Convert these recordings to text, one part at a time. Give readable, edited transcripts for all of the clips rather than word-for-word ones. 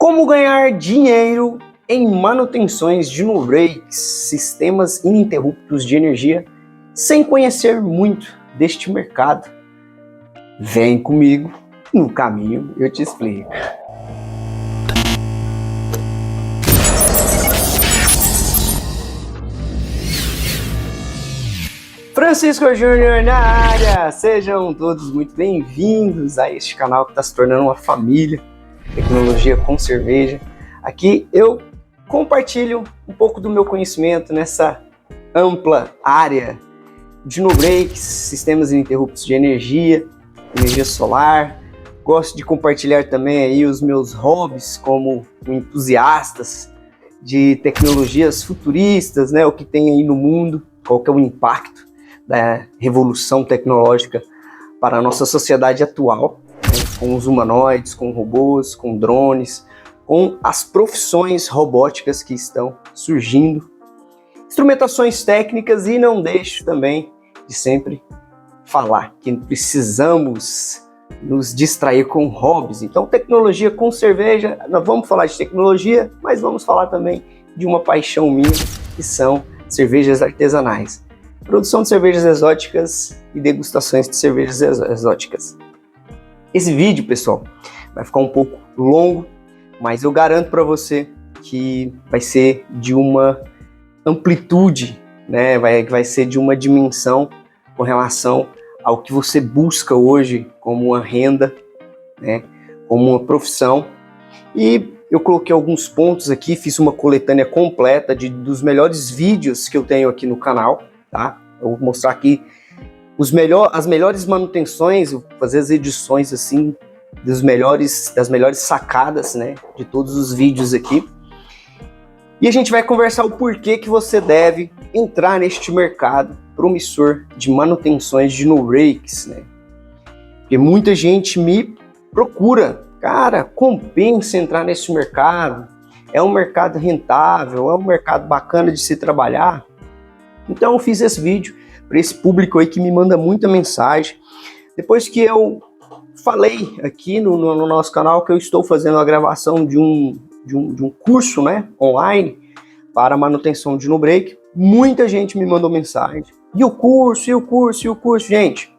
Como ganhar dinheiro em manutenções de no-breaks, sistemas ininterruptos de energia, sem conhecer muito deste mercado? Vem comigo, no caminho eu te explico. Francisco Júnior na área! Sejam todos muito bem-vindos a este canal que está se tornando uma família. Tecnologia com cerveja. Aqui eu compartilho um pouco do meu conhecimento nessa ampla área de no-breaks, sistemas ininterruptos de energia solar. Gosto de compartilhar também aí os meus hobbies como entusiastas de tecnologias futuristas, né? O que tem aí no mundo, qual que é o impacto da revolução tecnológica para a nossa sociedade atual, né? Com os humanoides, com robôs, com drones, com as profissões robóticas que estão surgindo, instrumentações técnicas, e não deixo também de sempre falar que precisamos nos distrair com hobbies. Então, tecnologia com cerveja, nós vamos falar de tecnologia, mas vamos falar também de uma paixão minha, que são cervejas artesanais. Produção de cervejas exóticas e degustações de cervejas exóticas. Esse vídeo, pessoal, vai ficar um pouco longo, mas eu garanto para você que vai ser de uma amplitude, né? Vai ser de uma dimensão com relação ao que você busca hoje como uma renda, né? Como uma profissão. E eu coloquei alguns pontos aqui, fiz uma coletânea completa dos melhores vídeos que eu tenho aqui no canal, tá? Eu vou mostrar aqui as melhores manutenções, vou fazer as edições assim das melhores sacadas, né, de todos os vídeos aqui. E a gente vai conversar o porquê que você deve entrar neste mercado promissor de manutenções de no-breaks, né? Porque muita gente me procura, cara, compensa entrar nesse mercado, é um mercado rentável, é um mercado bacana de se trabalhar. Então eu fiz esse vídeo para esse público aí que me manda muita mensagem. Depois que eu falei aqui no nosso canal que eu estou fazendo a gravação de um curso, né, online para manutenção de no-break, muita gente me mandou mensagem. E o curso? Gente,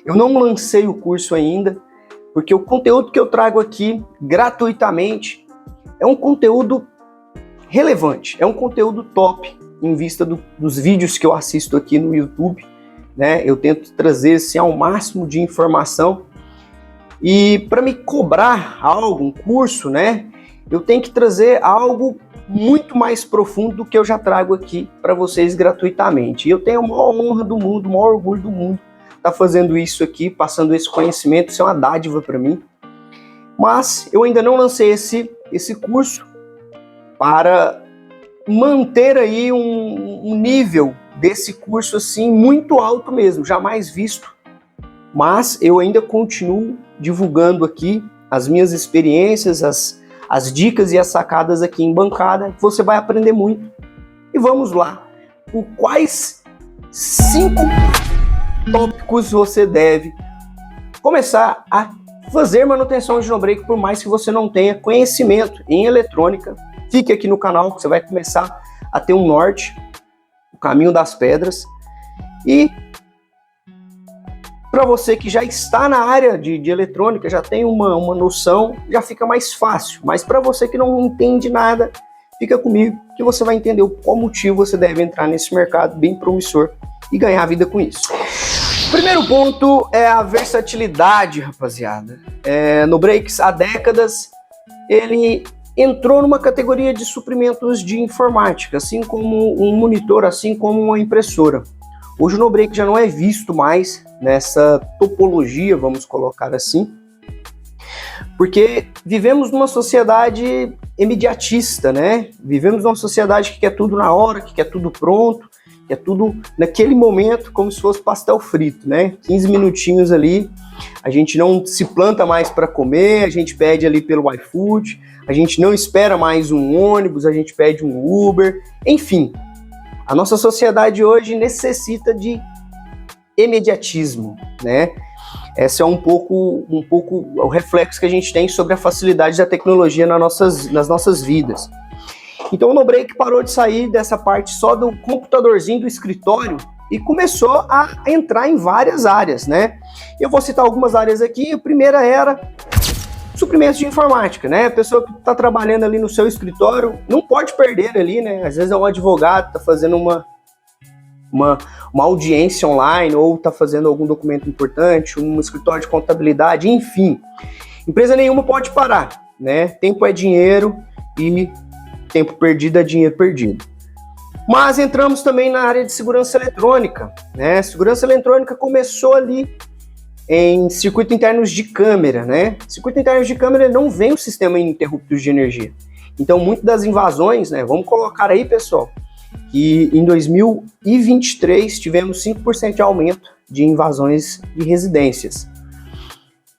eu não lancei o curso ainda, porque o conteúdo que eu trago aqui gratuitamente é um conteúdo relevante, é um conteúdo top em vista dos vídeos que eu assisto aqui no YouTube, né? Eu tento trazer assim, ao máximo de informação. E para me cobrar algo, um curso, né, eu tenho que trazer algo muito mais profundo do que eu já trago aqui para vocês gratuitamente. E eu tenho a maior honra do mundo, o maior orgulho do mundo estar fazendo isso aqui, passando esse conhecimento, isso é uma dádiva para mim. Mas eu ainda não lancei esse curso para manter aí um nível desse curso assim muito alto mesmo, jamais visto. Mas eu ainda continuo divulgando aqui as minhas experiências, as dicas e as sacadas aqui em bancada. Você vai aprender muito. E vamos lá. Por quais 5 tópicos você deve começar a fazer manutenção de no-break, por mais que você não tenha conhecimento em eletrônica? Fique aqui no canal que você vai começar a ter um norte, o caminho das pedras. E para você que já está na área de eletrônica, já tem uma noção, já fica mais fácil. Mas para você que não entende nada, fica comigo que você vai entender qual motivo você deve entrar nesse mercado bem promissor e ganhar a vida com isso. Primeiro ponto é a versatilidade, rapaziada. No-breaks, há décadas, ele entrou numa categoria de suprimentos de informática, assim como um monitor, assim como uma impressora. Hoje o no-break já não é visto mais nessa topologia, vamos colocar assim, porque vivemos numa sociedade imediatista, né? Vivemos numa sociedade que quer tudo na hora, que quer tudo pronto, que é tudo naquele momento, como se fosse pastel frito, né? 15 minutinhos ali, a gente não se planta mais para comer, a gente pede ali pelo iFood, a gente não espera mais um ônibus, a gente pede um Uber, enfim. A nossa sociedade hoje necessita de imediatismo, né? Esse é um pouco o reflexo que a gente tem sobre a facilidade da tecnologia nas nossas vidas. Então o NoBreak parou de sair dessa parte só do computadorzinho do escritório e começou a entrar em várias áreas, né? Eu vou citar algumas áreas aqui. A primeira era suprimentos de informática, né? A pessoa que está trabalhando ali no seu escritório não pode perder ali, né? Às vezes é um advogado que está fazendo uma audiência online ou está fazendo algum documento importante, um escritório de contabilidade, enfim. Empresa nenhuma pode parar, né? Tempo é dinheiro e tempo perdido é dinheiro perdido. Mas entramos também na área de segurança eletrônica, né? Segurança eletrônica começou ali em circuito internos de câmera, né? Circuito internos de câmera não vem o sistema ininterruptos de energia. Então, muitas das invasões, né? Vamos colocar aí, pessoal, que em 2023 tivemos 5% de aumento de invasões de residências.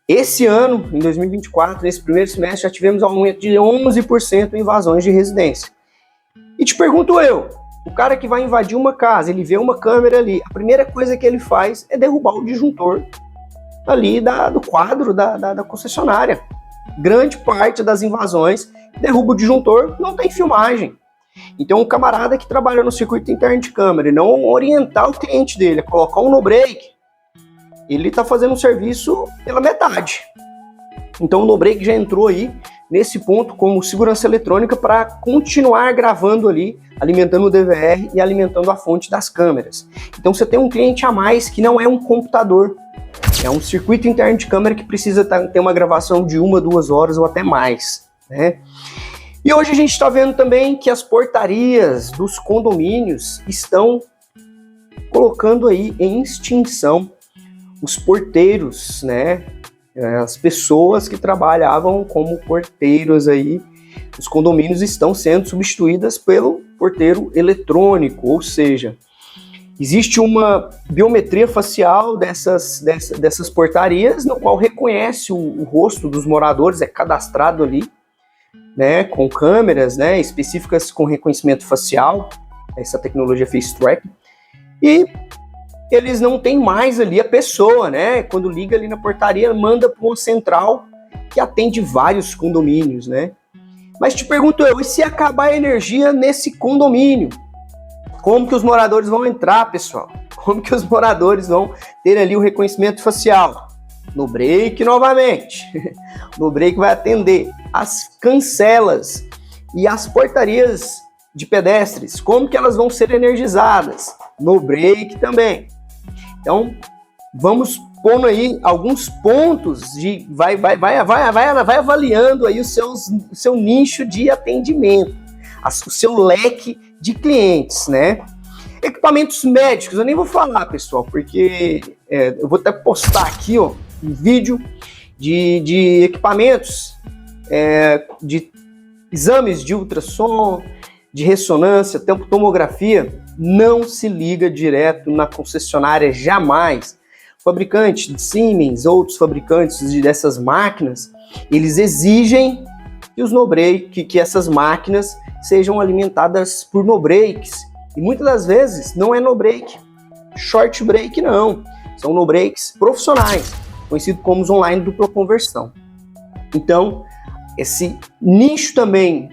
Esse ano, em 2024, nesse primeiro semestre, já tivemos um aumento de 11% em invasões de residência. E te pergunto eu, o cara que vai invadir uma casa, ele vê uma câmera ali, a primeira coisa que ele faz é derrubar o disjuntor ali do quadro da concessionária. Grande parte das invasões derruba o disjuntor, não tem filmagem. Então, o camarada que trabalha no circuito interno de câmera e não orientar o cliente dele a colocar um NoBreak, ele está fazendo um serviço pela metade. Então, o NoBreak já entrou aí nesse ponto como segurança eletrônica para continuar gravando ali, alimentando o DVR e alimentando a fonte das câmeras. Então, você tem um cliente a mais que não é um computador, é um circuito interno de câmera que precisa ter uma gravação de 1, 2 horas ou até mais, né? E hoje a gente está vendo também que as portarias dos condomínios estão colocando aí em extinção os porteiros, né? As pessoas que trabalhavam como porteiros aí, os condomínios estão sendo substituídas pelo porteiro eletrônico, ou seja, existe uma biometria facial dessas portarias, no qual reconhece o rosto dos moradores, é cadastrado ali, né, com câmeras, né, específicas com reconhecimento facial, essa tecnologia Face Tracking, e eles não têm mais ali a pessoa, né, quando liga ali na portaria, manda para uma central que atende vários condomínios, né. Mas te pergunto eu, e se acabar a energia nesse condomínio? Como que os moradores vão entrar, pessoal? Como que os moradores vão ter ali o reconhecimento facial? NoBreak novamente. NoBreak vai atender as cancelas e as portarias de pedestres. Como que elas vão ser energizadas? NoBreak também. Então, vamos pondo aí alguns pontos de vai avaliando aí o seu nicho de atendimento, o seu leque de clientes, né? Equipamentos médicos, eu nem vou falar, pessoal, porque eu vou até postar aqui, ó, um vídeo de equipamentos, de exames de ultrassom, de ressonância, tomografia. Não se liga direto na concessionária, jamais. Fabricantes de Siemens, outros fabricantes dessas máquinas, eles exigem que os NoBreak, que essas máquinas sejam alimentadas por NoBreaks. E muitas das vezes não é NoBreak short break, não. São NoBreaks profissionais, conhecidos como os online dupla conversão. Então, esse nicho também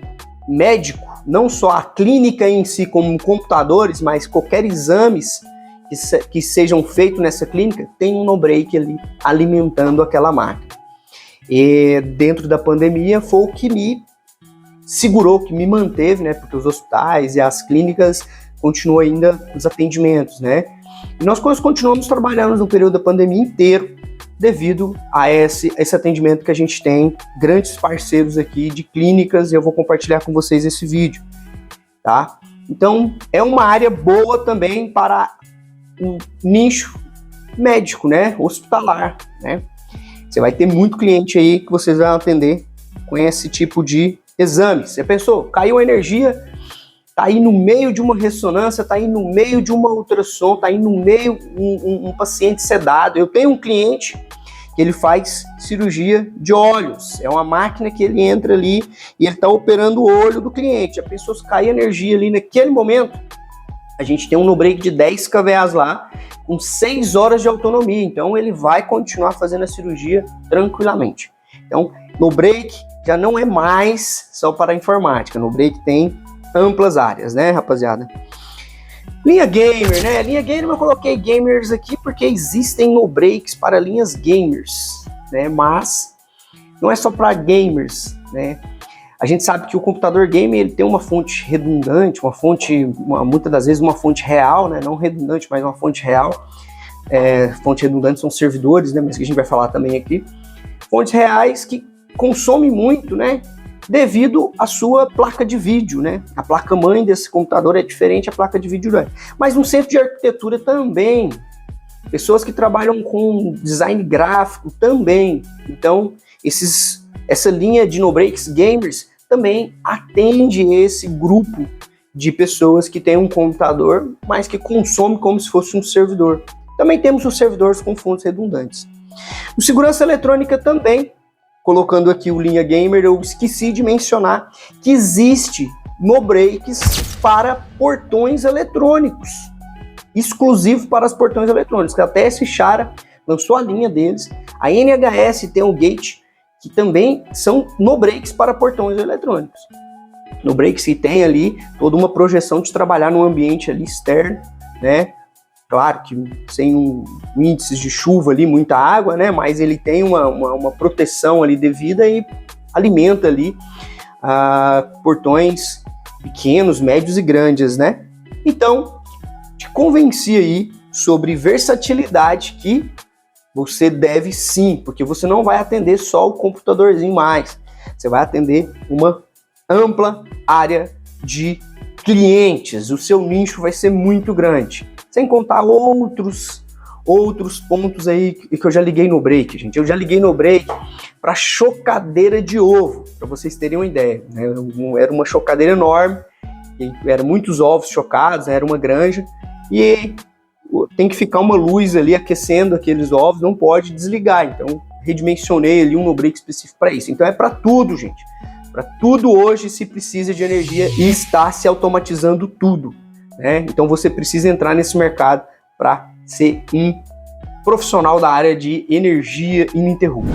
médico, não só a clínica em si como computadores, mas qualquer exames que sejam feitos nessa clínica, tem um NoBreak ali alimentando aquela máquina. E dentro da pandemia foi o que me segurou, que me manteve, né? Porque os hospitais e as clínicas continuam ainda os atendimentos, né? E nós continuamos trabalhando no período da pandemia inteiro, devido a esse atendimento que a gente tem, grandes parceiros aqui de clínicas, e eu vou compartilhar com vocês esse vídeo, tá? Então, é uma área boa também para o nicho médico, né? Hospitalar, né? Você vai ter muito cliente aí que vocês vão atender com esse tipo de exame. Você pensou, caiu a energia, tá aí no meio de uma ressonância, tá aí no meio de uma ultrassom, tá aí no meio um paciente sedado. Eu tenho um cliente que ele faz cirurgia de olhos. É uma máquina que ele entra ali e ele tá operando o olho do cliente. A pessoa cai energia ali naquele momento, a gente tem um no-break de 10 kVA lá, com 6 horas de autonomia, então ele vai continuar fazendo a cirurgia tranquilamente. Então, no-break já não é mais só para a informática, no-break tem amplas áreas, né, rapaziada? Linha gamer, né? Linha gamer eu coloquei gamers aqui porque existem no-breaks para linhas gamers, né? Mas não é só para gamers, né? A gente sabe que o computador gamer ele tem uma fonte redundante, muitas das vezes uma fonte real, né? Não redundante, mas uma fonte real. Fonte redundante são servidores, né? Mas que a gente vai falar também aqui. Fontes reais que consomem muito, né? Devido à sua placa de vídeo, né? A placa-mãe desse computador é diferente, a placa de vídeo não é. Mas no centro de arquitetura também. Pessoas que trabalham com design gráfico também. Então, essa linha de no-breaks gamers também atende esse grupo de pessoas que tem um computador, mas que consome como se fosse um servidor. Também temos os servidores com fontes redundantes. O segurança eletrônica também, colocando aqui o linha gamer, eu esqueci de mencionar que existe no-breaks para portões eletrônicos, exclusivo para os portões eletrônicos. Até a Fichara lançou a linha deles. A NHS tem o Gate, que também são no-breaks para portões eletrônicos. No-breaks que tem ali toda uma projeção de trabalhar num ambiente ali externo, né? Claro que sem índices de chuva ali, muita água, né? Mas ele tem uma proteção ali devida e alimenta ali portões pequenos, médios e grandes, né? Então, te convenci aí sobre versatilidade que você deve sim, porque você não vai atender só o computadorzinho mais. Você vai atender uma ampla área de clientes. O seu nicho vai ser muito grande. Sem contar outros pontos aí que eu já liguei no break, gente. Eu já liguei no break para chocadeira de ovo, para vocês terem uma ideia, né? Era uma chocadeira enorme, eram muitos ovos chocados, era uma granja, e tem que ficar uma luz ali aquecendo aqueles ovos, não pode desligar. Então, redimensionei ali um no-break específico para isso. Então, é para tudo, gente. Para tudo hoje se precisa de energia e está se automatizando tudo, né? Então, você precisa entrar nesse mercado para ser um profissional da área de energia ininterrupta.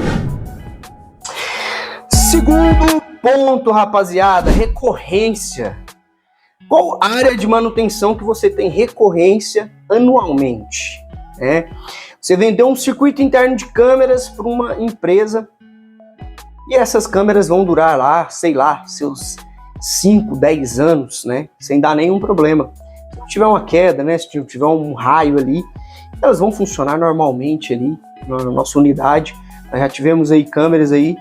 Segundo ponto, rapaziada, recorrência. Qual área de manutenção que você tem recorrência anualmente? Você vendeu um circuito interno de câmeras para uma empresa e essas câmeras vão durar lá, sei lá, seus 5, 10 anos, né? Sem dar nenhum problema. Se tiver uma queda, né? Se tiver um raio ali, elas vão funcionar normalmente ali na nossa unidade. Nós já tivemos aí câmeras aí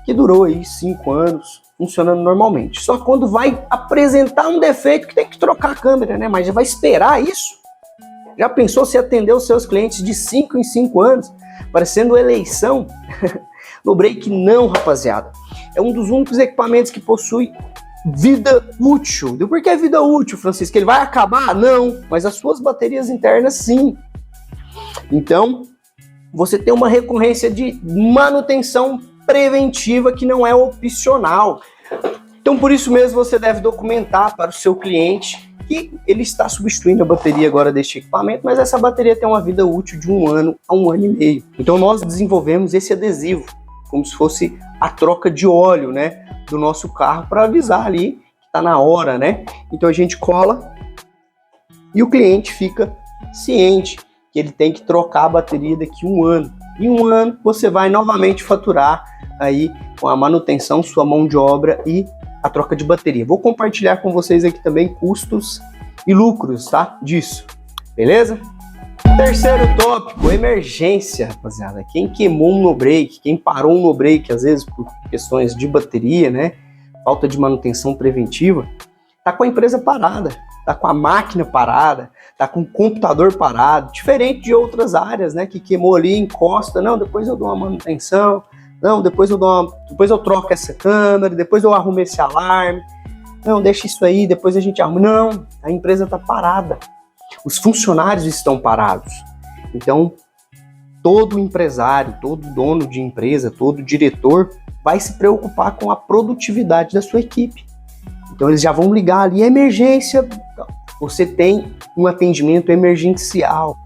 que durou aí 5 anos funcionando normalmente. Só quando vai apresentar um defeito que tem que trocar a câmera, né? Mas já vai esperar isso? Já pensou se atender os seus clientes de 5 em 5 anos, parecendo eleição? No break não, rapaziada. É um dos únicos equipamentos que possui vida útil. Por que vida útil, Francisco? Ele vai acabar? Não, mas as suas baterias internas sim. Então, você tem uma recorrência de manutenção preventiva que não é opcional. Então, por isso mesmo, você deve documentar para o seu cliente que ele está substituindo a bateria agora deste equipamento, mas essa bateria tem uma vida útil de 1 ano a 1 ano e meio. Então, nós desenvolvemos esse adesivo, como se fosse a troca de óleo, né, do nosso carro, para avisar ali que está na hora, né? Então, a gente cola e o cliente fica ciente que ele tem que trocar a bateria daqui a 1 ano. Em 1 ano, você vai novamente faturar aí com a manutenção, sua mão de obra e a troca de bateria. Vou compartilhar com vocês aqui também custos e lucros, tá? Disso, beleza? Terceiro tópico, emergência, rapaziada. Quem queimou um no-break, quem parou um no-break, às vezes por questões de bateria, né? Falta de manutenção preventiva, tá com a empresa parada, tá com a máquina parada, tá com o computador parado, diferente de outras áreas, né? Que queimou ali, encosta, não, depois eu dou uma manutenção, não, depois eu troco essa câmera, depois eu arrumo esse alarme, não, deixa isso aí, depois a gente arruma. Não, a empresa está parada, os funcionários estão parados. Então, todo empresário, todo dono de empresa, todo diretor vai se preocupar com a produtividade da sua equipe. Então, eles já vão ligar ali, emergência, você tem um atendimento emergencial.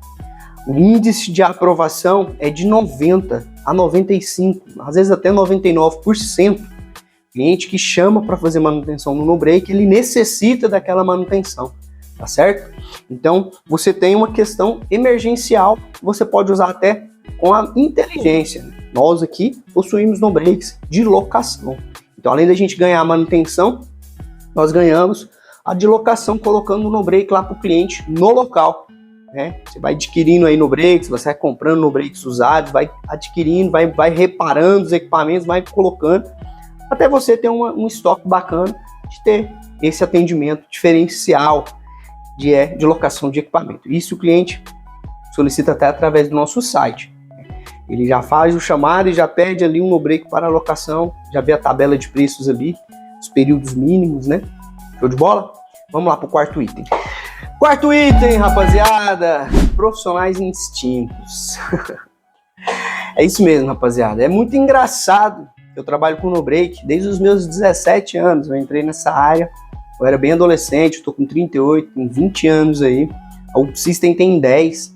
O índice de aprovação é de 90 a 95, às vezes até 99%. Cliente que chama para fazer manutenção no no-break, ele necessita daquela manutenção, tá certo? Então, você tem uma questão emergencial, você pode usar até com a inteligência. Nós aqui possuímos no-breaks de locação. Então, além da gente ganhar a manutenção, nós ganhamos a de locação colocando o no-break lá para o cliente no local. Né? Você vai adquirindo aí no-breaks, você vai comprando no-breaks usados, vai adquirindo, vai reparando os equipamentos, vai colocando, até você ter um estoque bacana de ter esse atendimento diferencial de locação de equipamento. Isso o cliente solicita até através do nosso site. Ele já faz o chamado e já pede ali um no-break para locação, já vê a tabela de preços ali, os períodos mínimos, né? Show de bola? Vamos lá para o quarto item. Quarto item, rapaziada, profissionais instintos. É isso mesmo, rapaziada. É muito engraçado. Eu trabalho com no-break desde os meus 17 anos. Eu entrei nessa área, eu era bem adolescente, estou com 38, com 20 anos aí. A UP System tem 10,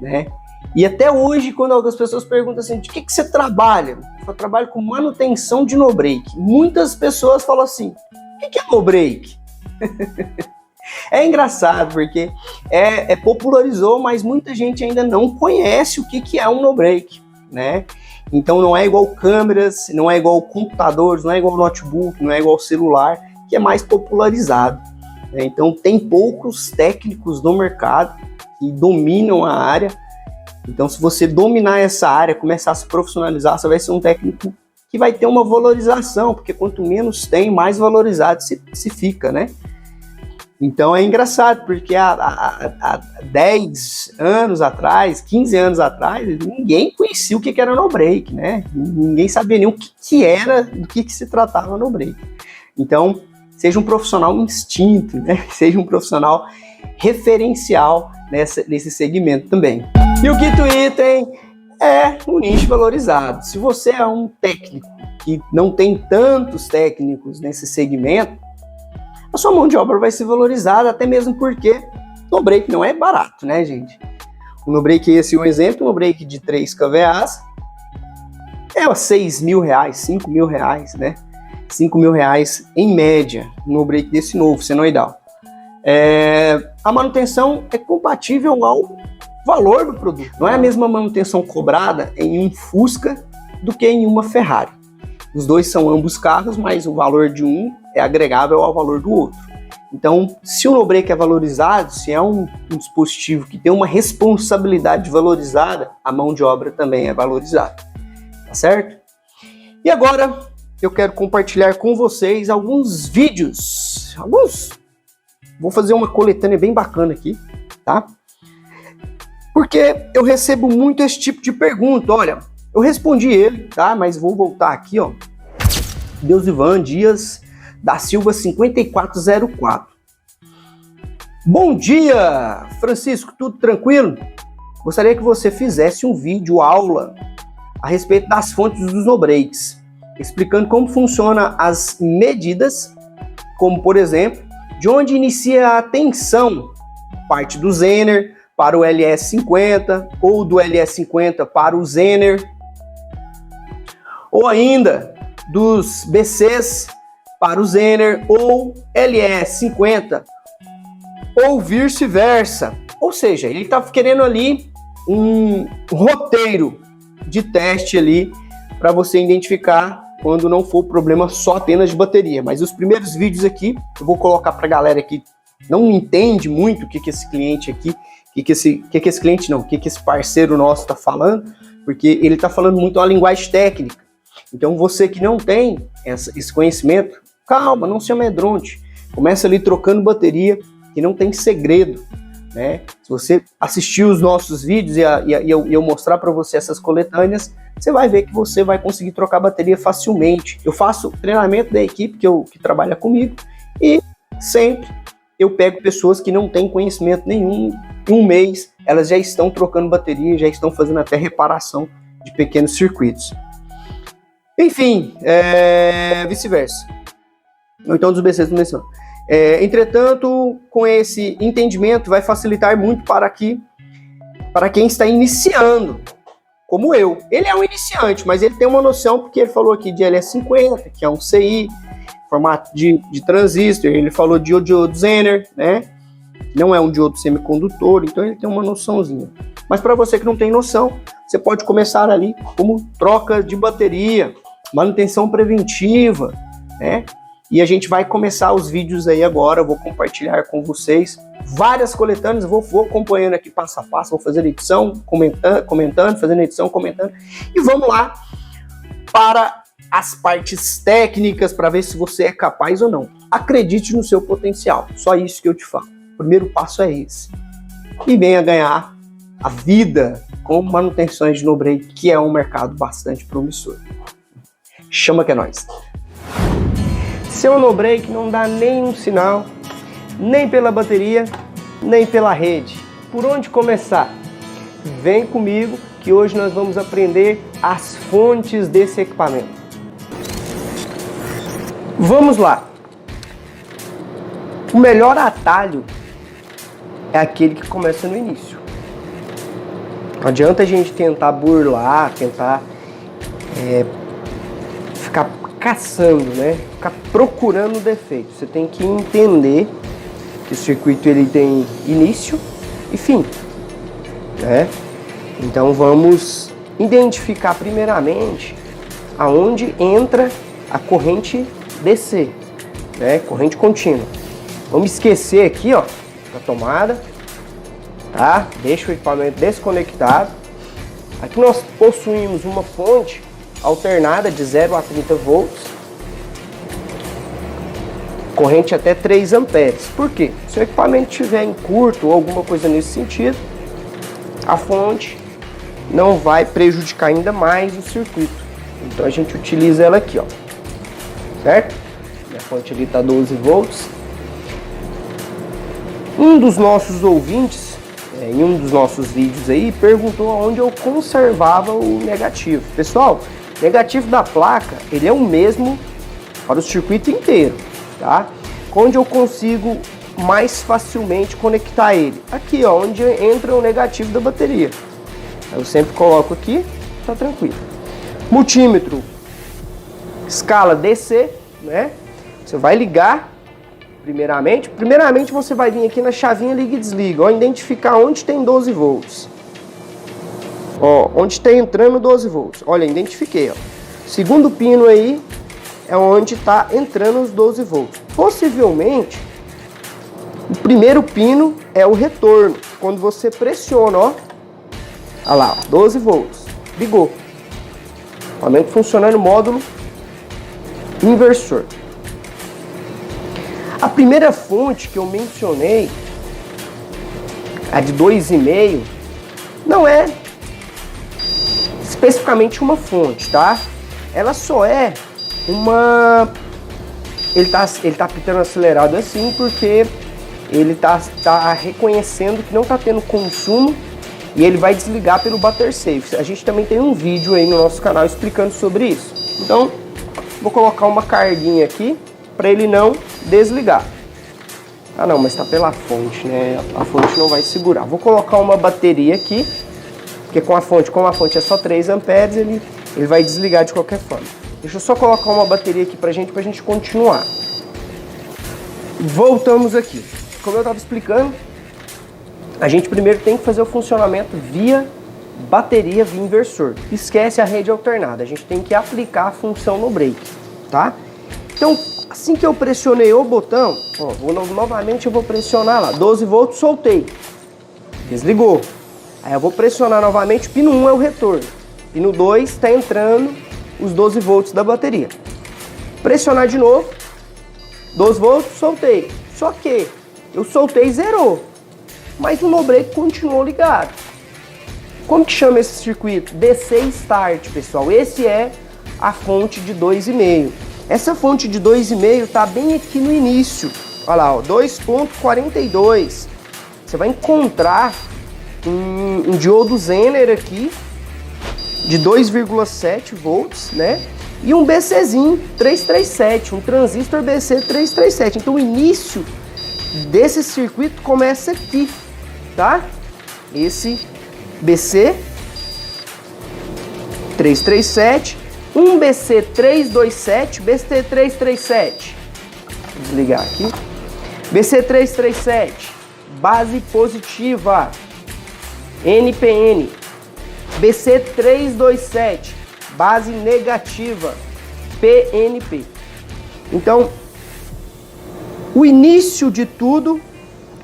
né? E até hoje, quando algumas pessoas perguntam assim, de que você trabalha? Eu trabalho com manutenção de no-break. Muitas pessoas falam assim, o que é no-break? É engraçado, porque popularizou, mas muita gente ainda não conhece o que é um no-break, né? Então não é igual câmeras, não é igual computadores, não é igual notebook, não é igual celular, que é mais popularizado, né? Então tem poucos técnicos no mercado que dominam a área. Então se você dominar essa área, começar a se profissionalizar, você vai ser um técnico que vai ter uma valorização, porque quanto menos tem, mais valorizado se fica, né? Então é engraçado, porque há 10 anos atrás, 15 anos atrás, ninguém conhecia o que era no-break, né? Ninguém sabia nem o que era, do que se tratava no-break. Então, seja um profissional instinto, né? Seja um profissional referencial nesse segmento também. E o quinto item é o nicho valorizado. Se você é um técnico que não tem tantos técnicos nesse segmento, a sua mão de obra vai ser valorizada, até mesmo porque o no-break não é barato, né, gente? O no-break, esse é um exemplo, o no-break de 3 kVAs é 6 mil reais, 5 mil reais, né? 5 mil reais em média, um no-break desse novo, senoidal. A manutenção é compatível ao valor do produto. Não é a mesma manutenção cobrada em um Fusca do que em uma Ferrari. Os dois são ambos carros, mas o valor de um é agregável ao valor do outro. Então, se o no-break é valorizado, se é um dispositivo que tem uma responsabilidade valorizada, a mão de obra também é valorizada. Tá certo? E agora, eu quero compartilhar com vocês alguns vídeos. Vou fazer uma coletânea bem bacana aqui, tá? Porque eu recebo muito esse tipo de pergunta. Olha, eu respondi ele, tá? Mas vou voltar aqui, ó. Deusivan Dias da Silva 5404. Bom dia, Francisco, tudo tranquilo? Gostaria que você fizesse um vídeo aula a respeito das fontes dos no-breaks, explicando como funciona as medidas, como por exemplo, de onde inicia a tensão, parte do Zener para o LS50 ou do LS50 para o Zener, ou ainda dos BCs para o Zener ou LS50 ou vice-versa. Ou seja, ele está querendo ali um roteiro de teste ali para você identificar quando não for problema só apenas de bateria. Mas os primeiros vídeos aqui, eu vou colocar para a galera que não entende muito o que esse cliente aqui, o que esse parceiro nosso está falando, porque ele está falando muito uma linguagem técnica. Então você que não tem esse conhecimento, calma, não se amedronte. Começa ali trocando bateria, que não tem segredo, né? Se você assistir os nossos vídeos e eu mostrar para você essas coletâneas, você vai ver que você vai conseguir trocar bateria facilmente. Eu faço treinamento da equipe que trabalha comigo e sempre eu pego pessoas que não têm conhecimento nenhum. Em um mês, elas já estão trocando bateria, já estão fazendo até reparação de pequenos circuitos. Enfim, vice-versa. Ou então dos BCs do menciono. Entretanto, com esse entendimento, vai facilitar muito para quem está iniciando, como eu. Ele é um iniciante, mas ele tem uma noção, porque ele falou aqui de LS50, que é um CI, formato de transistor, ele falou de diodo Zener, né? Não é um diodo semicondutor, então ele tem uma noçãozinha. Mas para você que não tem noção, você pode começar ali como troca de bateria, manutenção preventiva, né? E a gente vai começar os vídeos aí agora, eu vou compartilhar com vocês várias coletâneas, vou acompanhando aqui passo a passo, vou fazendo edição, comentando, fazendo edição, comentando, e vamos lá para as partes técnicas para ver se você é capaz ou não. Acredite no seu potencial, só isso que eu te falo. O primeiro passo é esse. E venha ganhar a vida com manutenções de no-break, que é um mercado bastante promissor. Chama que é nóis. Seu no-break não dá nenhum sinal, nem pela bateria, nem pela rede. Por onde começar? Vem comigo que hoje nós vamos aprender as fontes desse equipamento. Vamos lá. O melhor atalho é aquele que começa no início. Não adianta a gente tentar burlar, tentar ficar caçando, né? Ficar procurando defeito. Você tem que entender que o circuito ele tem início e fim, né? Então vamos identificar primeiramente aonde entra a corrente DC, né? Corrente contínua. Vamos esquecer aqui, ó, da tomada, tá? Deixa o equipamento desconectado. Aqui nós possuímos uma fonte alternada de 0 a 30 volts, corrente até 3 amperes. Por quê? Se o equipamento estiver em curto ou alguma coisa nesse sentido, a fonte não vai prejudicar ainda mais o circuito. Então a gente utiliza ela aqui, ó, certo? A fonte ali está 12 volts. Um dos nossos ouvintes, em um dos nossos vídeos aí, perguntou onde eu conservava o negativo. Pessoal, o negativo da placa, ele é o mesmo para o circuito inteiro, tá? Onde eu consigo mais facilmente conectar ele? Aqui, ó, onde entra o negativo da bateria. Eu sempre coloco aqui, tá tranquilo. Multímetro, escala DC, né? Você vai ligar primeiramente você vai vir aqui na chavinha liga e desliga, ó, identificar onde tem 12 volts. Ó, onde está entrando 12 volts. Olha, identifiquei, ó. Segundo pino aí é onde está entrando os 12 volts. Possivelmente, o primeiro pino é o retorno. Quando você pressiona, ó, olha lá, 12 volts. Ligou. O equipamento funcionando no módulo inversor. A primeira fonte que eu mencionei, a de 2,5, não é especificamente uma fonte, tá? Ela só é uma... Ele tá pitando acelerado assim porque ele tá reconhecendo que não tá tendo consumo e ele vai desligar pelo Batter Safe. A gente também tem um vídeo aí no nosso canal explicando sobre isso. Então, vou colocar uma carguinha aqui para ele não desligar. Ah não, mas tá pela fonte, né? A fonte não vai segurar. Vou colocar uma bateria aqui, porque como a fonte é só 3 amperes, ele vai desligar de qualquer forma. Deixa eu só colocar uma bateria aqui pra gente continuar. Voltamos aqui. Como eu estava explicando, a gente primeiro tem que fazer o funcionamento via bateria, via inversor. Esquece a rede alternada, a gente tem que aplicar a função no break, tá? Então, assim que eu pressionei o botão, ó, novamente eu vou pressionar lá, 12 volts, soltei, desligou. Aí eu vou pressionar novamente, pino 1 é o retorno, pino 2 está entrando os 12 volts da bateria. Pressionar de novo, 12 volts, soltei. Só que eu soltei e zerou, mas o no-break continuou ligado. Como que chama esse circuito? DC Start, pessoal. Esse é a fonte de 2,5. Essa fonte de 2,5 está bem aqui no início. Olha lá, 2.42. Você vai encontrar um diodo Zener aqui de 2,7 volts, né? e um BCzinho 337, um transistor BC 337. Então o início desse circuito começa aqui, tá? Esse BC 337, um BC 327, BC 337. Vou desligar aqui. BC 337, base positiva, NPN. BC 327, base negativa, PNP. Então, o início de tudo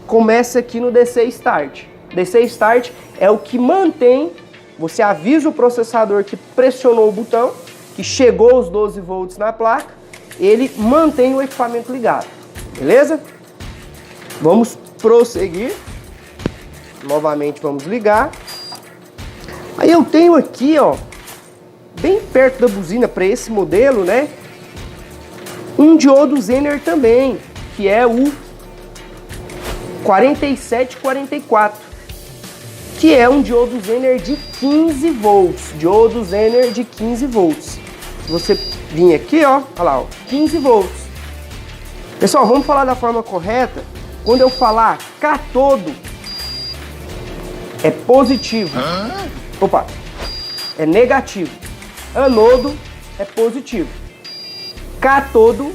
começa aqui no DC Start. DC Start é o que mantém, você avisa o processador que pressionou o botão, que chegou os 12 volts na placa, ele mantém o equipamento ligado, beleza? Vamos prosseguir. Novamente vamos ligar. Aí eu tenho aqui, ó, bem perto da buzina para esse modelo, né? Um diodo Zener também, que é o 4744, que é um diodo Zener de 15 volts. Diodo Zener de 15 volts. Se você vir aqui, ó, olha lá, ó, 15 volts. Pessoal, vamos falar da forma correta. Quando eu falar catodo, é positivo. Opa, é negativo. Anodo é positivo. Catodo,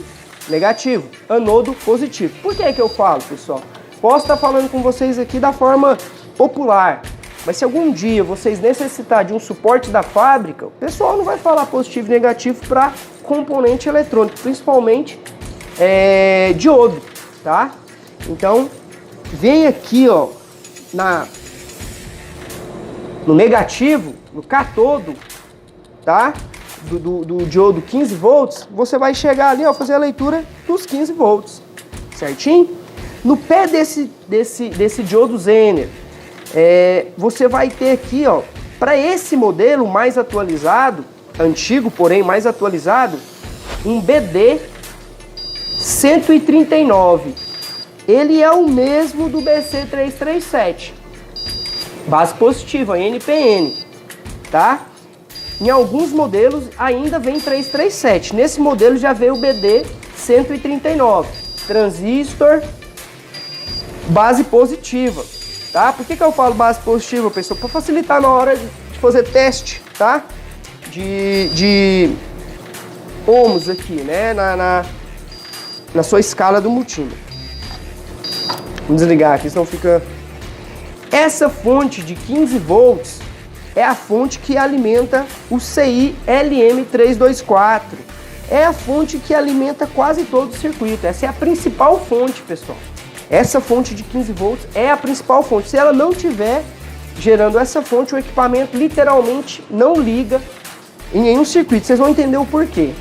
negativo. Anodo, positivo. Por que que eu falo, pessoal? Posso estar falando com vocês aqui da forma popular, mas se algum dia vocês necessitarem de um suporte da fábrica, o pessoal não vai falar positivo e negativo para componente eletrônico, principalmente diodo, tá? Então, vem aqui, ó, no negativo, no catodo, tá? Do diodo 15 volts, você vai chegar ali, ó, fazer a leitura dos 15 volts, certinho? No pé desse diodo Zener, você vai ter aqui, ó, para esse modelo mais atualizado, antigo, porém mais atualizado, um BD 139. Ele é o mesmo do BC 337. Base positiva, NPN, tá? Em alguns modelos ainda vem 337. Nesse modelo já veio o BD 139. Transistor, base positiva, tá? Por que eu falo base positiva, pessoal? Para facilitar na hora de fazer teste, tá? De ohms aqui, né? Na sua escala do multímetro. Vamos desligar aqui, senão fica... Essa fonte de 15 volts é a fonte que alimenta o CI LM324. É a fonte que alimenta quase todo o circuito. Essa é a principal fonte, pessoal. Essa fonte de 15 volts é a principal fonte. Se ela não tiver gerando essa fonte, o equipamento literalmente não liga em nenhum circuito. Vocês vão entender o porquê.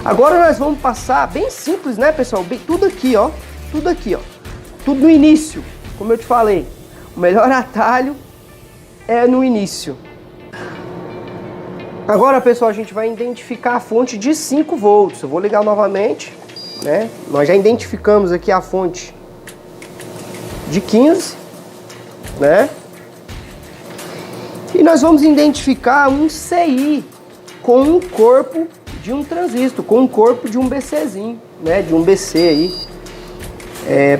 Agora nós vamos passar, bem simples, né, pessoal? Tudo aqui, ó. Tudo aqui, ó. Tudo no início. Como eu te falei, o melhor atalho é no início. Agora, pessoal, a gente vai identificar a fonte de 5 volts. Eu vou ligar novamente, né? Nós já identificamos aqui a fonte de 15, né? E nós vamos identificar um CI com um corpo de um transistor, com um corpo de um BCzinho, né? De um BC aí,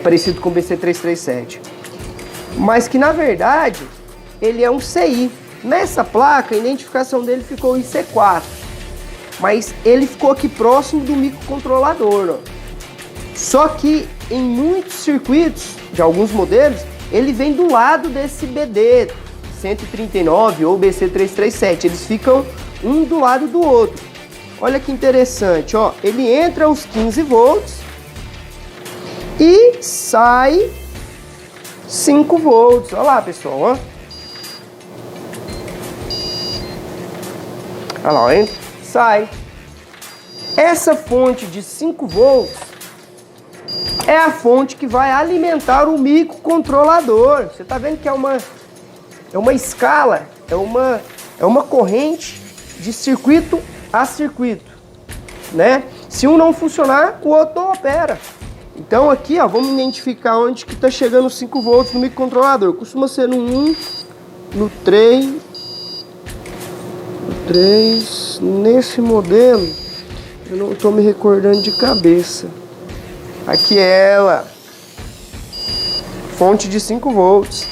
parecido com o BC 337. Mas que na verdade ele é um CI. Nessa placa a identificação dele ficou IC4, mas ele ficou aqui próximo do microcontrolador, ó. Só que em muitos circuitos de alguns modelos ele vem do lado desse BD 139 ou BC 337. Eles ficam um do lado do outro. Olha que interessante, ó. Ele entra aos 15 volts e sai 5 volts. Olha lá, pessoal, ó. Olha lá, entra, sai. Essa fonte de 5 volts é a fonte que vai alimentar o microcontrolador. Você tá vendo que é uma escala, é uma corrente de circuito a circuito, né? Se um não funcionar, o outro não opera. Então aqui, ó, vamos identificar onde que tá chegando 5 volts no microcontrolador. Costuma ser no 1, no 3, 3. Nesse modelo, eu não estou me recordando de cabeça. Aqui é ela. Fonte de 5 volts.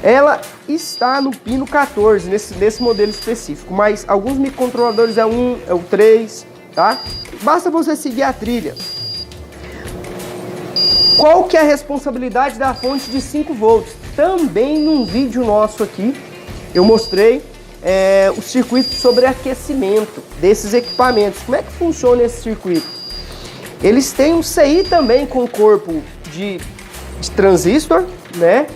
Ela está no pino 14, nesse modelo específico, mas alguns microcontroladores é o 3, tá? Basta você seguir a trilha. Qual que é a responsabilidade da fonte de 5 volts? Também num vídeo nosso aqui, eu mostrei o circuito sobre aquecimento desses equipamentos. Como é que funciona esse circuito? Eles têm um CI também com corpo de transistor, né?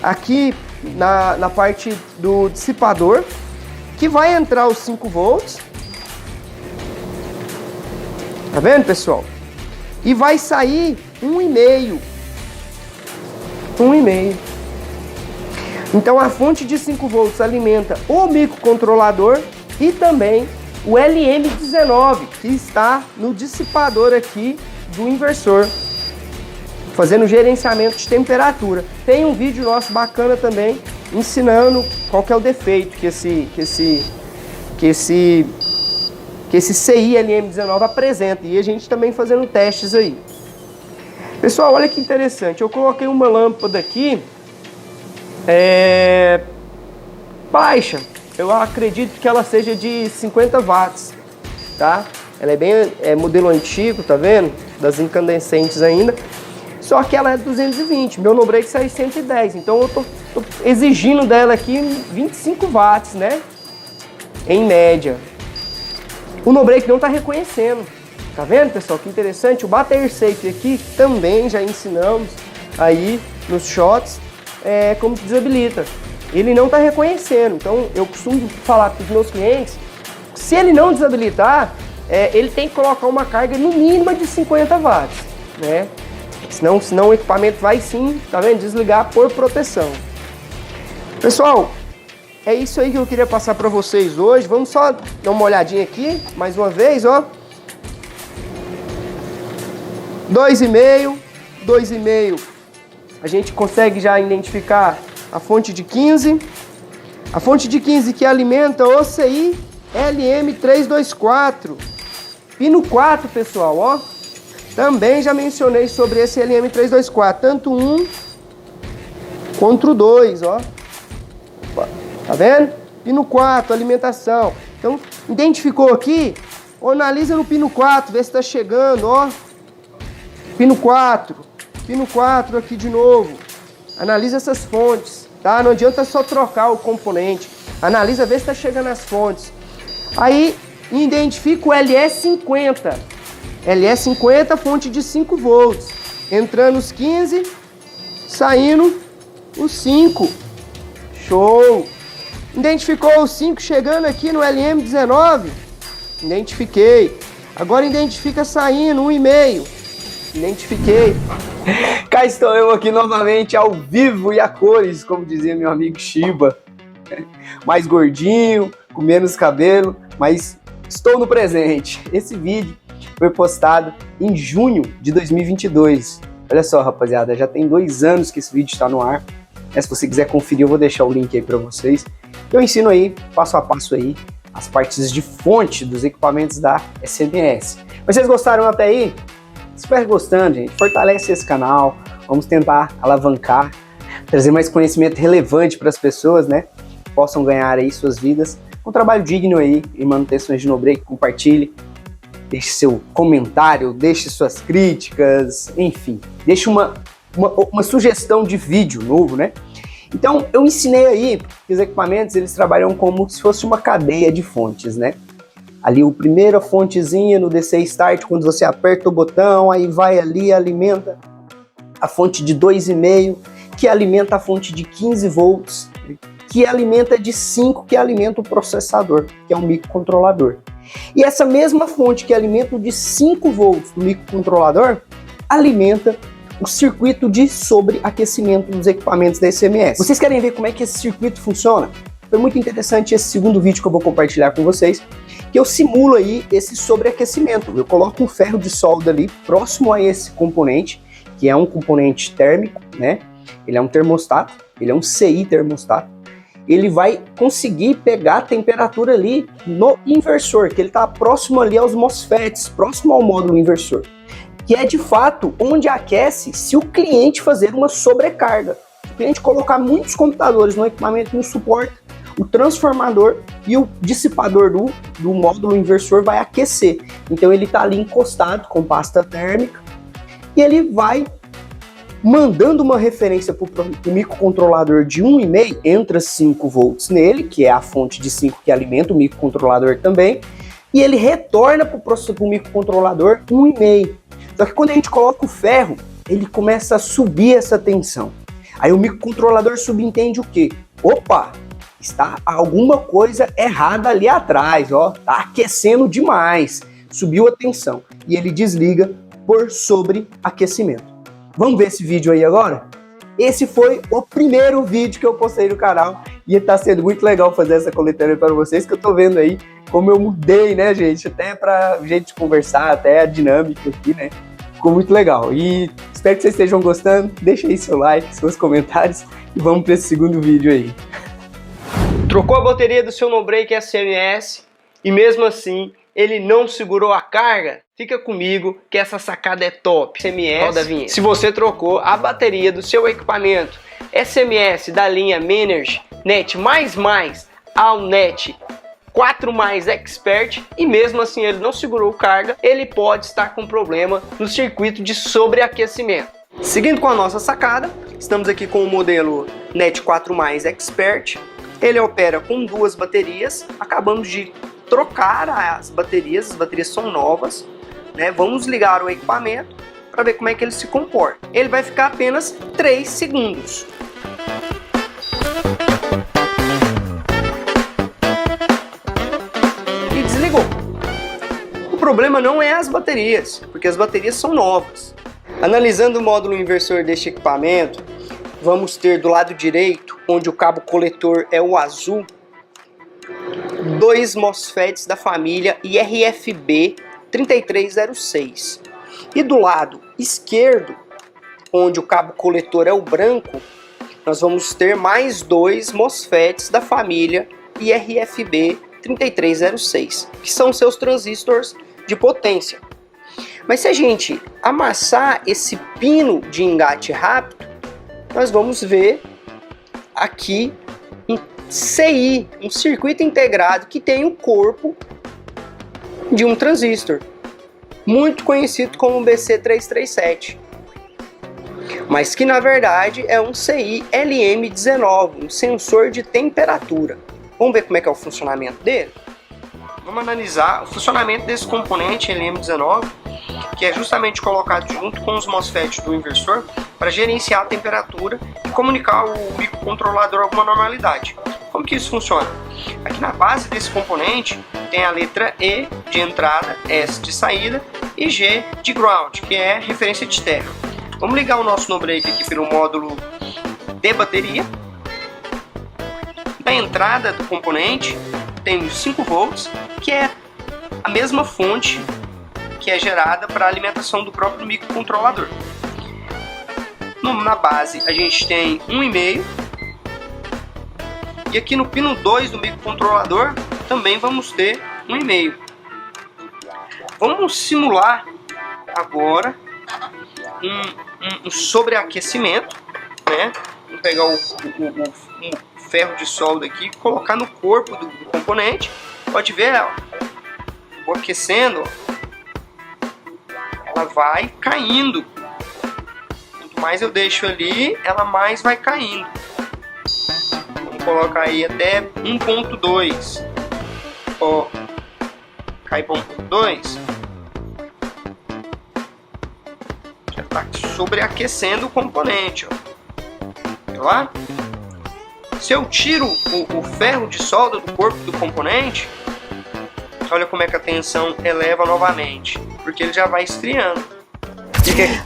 Aqui na parte do dissipador, que vai entrar os 5 volts. Tá vendo, pessoal? E vai sair 1,5. 1,5. Então a fonte de 5 volts alimenta o microcontrolador e também o LM19, que está no dissipador aqui do inversor, fazendo gerenciamento de temperatura. Tem um vídeo nosso bacana também ensinando qual que é o defeito que esse CI LM19 apresenta, e a gente também fazendo testes aí. Pessoal, olha que interessante, eu coloquei uma lâmpada aqui baixa, eu acredito que ela seja de 50 watts, tá? Ela é bem modelo antigo, tá vendo? Das incandescentes ainda. Só que ela é 220, meu no-break sai 110, então eu tô exigindo dela aqui 25 watts, né? Em média. O no-break não tá reconhecendo, tá vendo, pessoal? Que interessante, o Battery Safe aqui também já ensinamos aí nos shots como desabilita. Ele não tá reconhecendo, então eu costumo falar para os meus clientes, se ele não desabilitar, ele tem que colocar uma carga no mínimo de 50 watts, né? Senão o equipamento vai sim, tá vendo? Desligar por proteção. Pessoal, é isso aí que eu queria passar para vocês hoje. Vamos só dar uma olhadinha aqui, mais uma vez, ó. 2,5. A gente consegue já identificar a fonte de 15. A fonte de 15 que alimenta o CI LM324. Pino 4, pessoal, ó. Também já mencionei sobre esse LM324, tanto um quanto o 2, ó. Tá vendo? Pino 4, alimentação. Então, identificou aqui? Analisa no pino 4, vê se tá chegando, ó. Pino 4 aqui de novo. Analisa essas fontes, tá? Não adianta só trocar o componente. Analisa, vê se tá chegando as fontes. Aí, identifica o LE50. LE50, fonte de 5 volts. Entrando os 15, saindo os 5. Show! Identificou os 5 chegando aqui no LM19? Identifiquei. Agora identifica saindo 1,5. Identifiquei. Cá estou eu aqui novamente ao vivo e a cores, como dizia meu amigo Shiba. Mais gordinho, com menos cabelo, mas estou no presente. Esse vídeo foi postado em junho de 2022. Olha só, rapaziada, já tem 2 anos que esse vídeo está no ar. Se você quiser conferir, eu vou deixar o link aí para vocês. Eu ensino aí, passo a passo aí, as partes de fonte dos equipamentos da SMS. Mas vocês gostaram até aí? Espero gostando, gente. Fortalece esse canal. Vamos tentar alavancar, trazer mais conhecimento relevante para as pessoas, né? Que possam ganhar aí suas vidas. Um trabalho digno aí em manutenções de no-break. Compartilhe. Deixe seu comentário, deixe suas críticas, enfim, deixe uma sugestão de vídeo novo, né? Então, eu ensinei aí que os equipamentos, eles trabalham como se fosse uma cadeia de fontes, né? Ali, a primeira fontezinha no DC Start, quando você aperta o botão, aí vai ali, alimenta a fonte de 2,5, que alimenta a fonte de 15 volts, que alimenta de 5, que alimenta o processador, que é um microcontrolador. E essa mesma fonte que alimenta o de 5 volts do microcontrolador alimenta o circuito de sobreaquecimento dos equipamentos da SMS. Vocês querem ver como é que esse circuito funciona? Foi muito interessante esse segundo vídeo que eu vou compartilhar com vocês, que eu simulo aí esse sobreaquecimento. Eu coloco um ferro de solda ali próximo a esse componente, que é um componente térmico, né? Ele é um termostato, ele é um CI termostato. ele vai conseguir pegar a temperatura ali no inversor, que ele está próximo ali aos MOSFETs, próximo ao módulo inversor, que é de fato onde aquece se o cliente fazer uma sobrecarga. Se o cliente colocar muitos computadores no equipamento no suporte, o transformador e o dissipador do módulo inversor vai aquecer. Então ele está ali encostado com pasta térmica e ele vai mandando uma referência para o microcontrolador de 1,5, entra 5 volts nele, que é a fonte de 5 que alimenta o microcontrolador também, e ele retorna para o microcontrolador 1,5. Só que quando a gente coloca o ferro, ele começa a subir essa tensão. Aí o microcontrolador subentende o quê? Opa, está alguma coisa errada ali atrás, ó, tá aquecendo demais, subiu a tensão, e ele desliga por sobreaquecimento. Vamos ver esse vídeo aí agora? Esse foi o primeiro vídeo que eu postei no canal e tá sendo muito legal fazer essa coletânea para vocês, que eu tô vendo aí como eu mudei, né, gente? Até pra gente conversar, até a dinâmica aqui, né? Ficou muito legal. E espero que vocês estejam gostando. Deixa aí seu like, seus comentários e vamos para esse segundo vídeo aí. Trocou a bateria do seu no-break SMS e mesmo assim ele não segurou a carga? Fica comigo que essa sacada é top. SMS, roda a vinheta. Se você trocou a bateria do seu equipamento SMS da linha Menergy Net++ ao Net 4+ Expert e mesmo assim ele não segurou carga, ele pode estar com problema no circuito de sobreaquecimento. Seguindo com a nossa sacada, estamos aqui com o modelo Net 4+ Expert. Ele opera com 2 baterias, acabamos de trocar as baterias são novas, né? Vamos ligar o equipamento para ver como é que ele se comporta. Ele vai ficar apenas 3 segundos. E desligou. O problema não é as baterias, porque as baterias são novas. Analisando o módulo inversor deste equipamento, vamos ter do lado direito, onde o cabo coletor é o azul, 2 MOSFETs da família IRFB 3306. E do lado esquerdo, onde o cabo coletor é o branco, nós vamos ter mais 2 MOSFETs da família IRFB 3306, que são seus transistores de potência. Mas se a gente amassar esse pino de engate rápido, nós vamos ver aqui um CI, um circuito integrado que tem o corpo de um transistor, muito conhecido como BC337, mas que na verdade é um CI LM19, um sensor de temperatura. Vamos ver como é que é o funcionamento dele? Vamos analisar o funcionamento desse componente LM19, que é justamente colocado junto com os MOSFETs do inversor para gerenciar a temperatura e comunicar ao microcontrolador alguma normalidade. Como que isso funciona? Aqui na base desse componente tem a letra E de entrada, S de saída e G de ground, que é referência de terra. Vamos ligar o nosso no-break aqui pelo módulo de bateria. Na entrada do componente tem 5 volts, que é a mesma fonte que é gerada para a alimentação do próprio microcontrolador. Na base a gente tem 1,5 e aqui no pino 2 do microcontrolador também vamos ter 1,5. Vamos simular agora um sobreaquecimento, né? Vamos pegar o ferro de solda aqui, colocar no corpo do componente. Pode ver, ó, vou aquecendo, ela vai caindo. Quanto mais eu deixo ali, ela mais vai caindo. Vamos colocar aí até 1.2. Ó, cai para 1.2. Já está sobreaquecendo o componente, ó. Viu lá? Se eu tiro o ferro de solda do corpo do componente, olha como é que a tensão eleva novamente, porque ele já vai esfriando.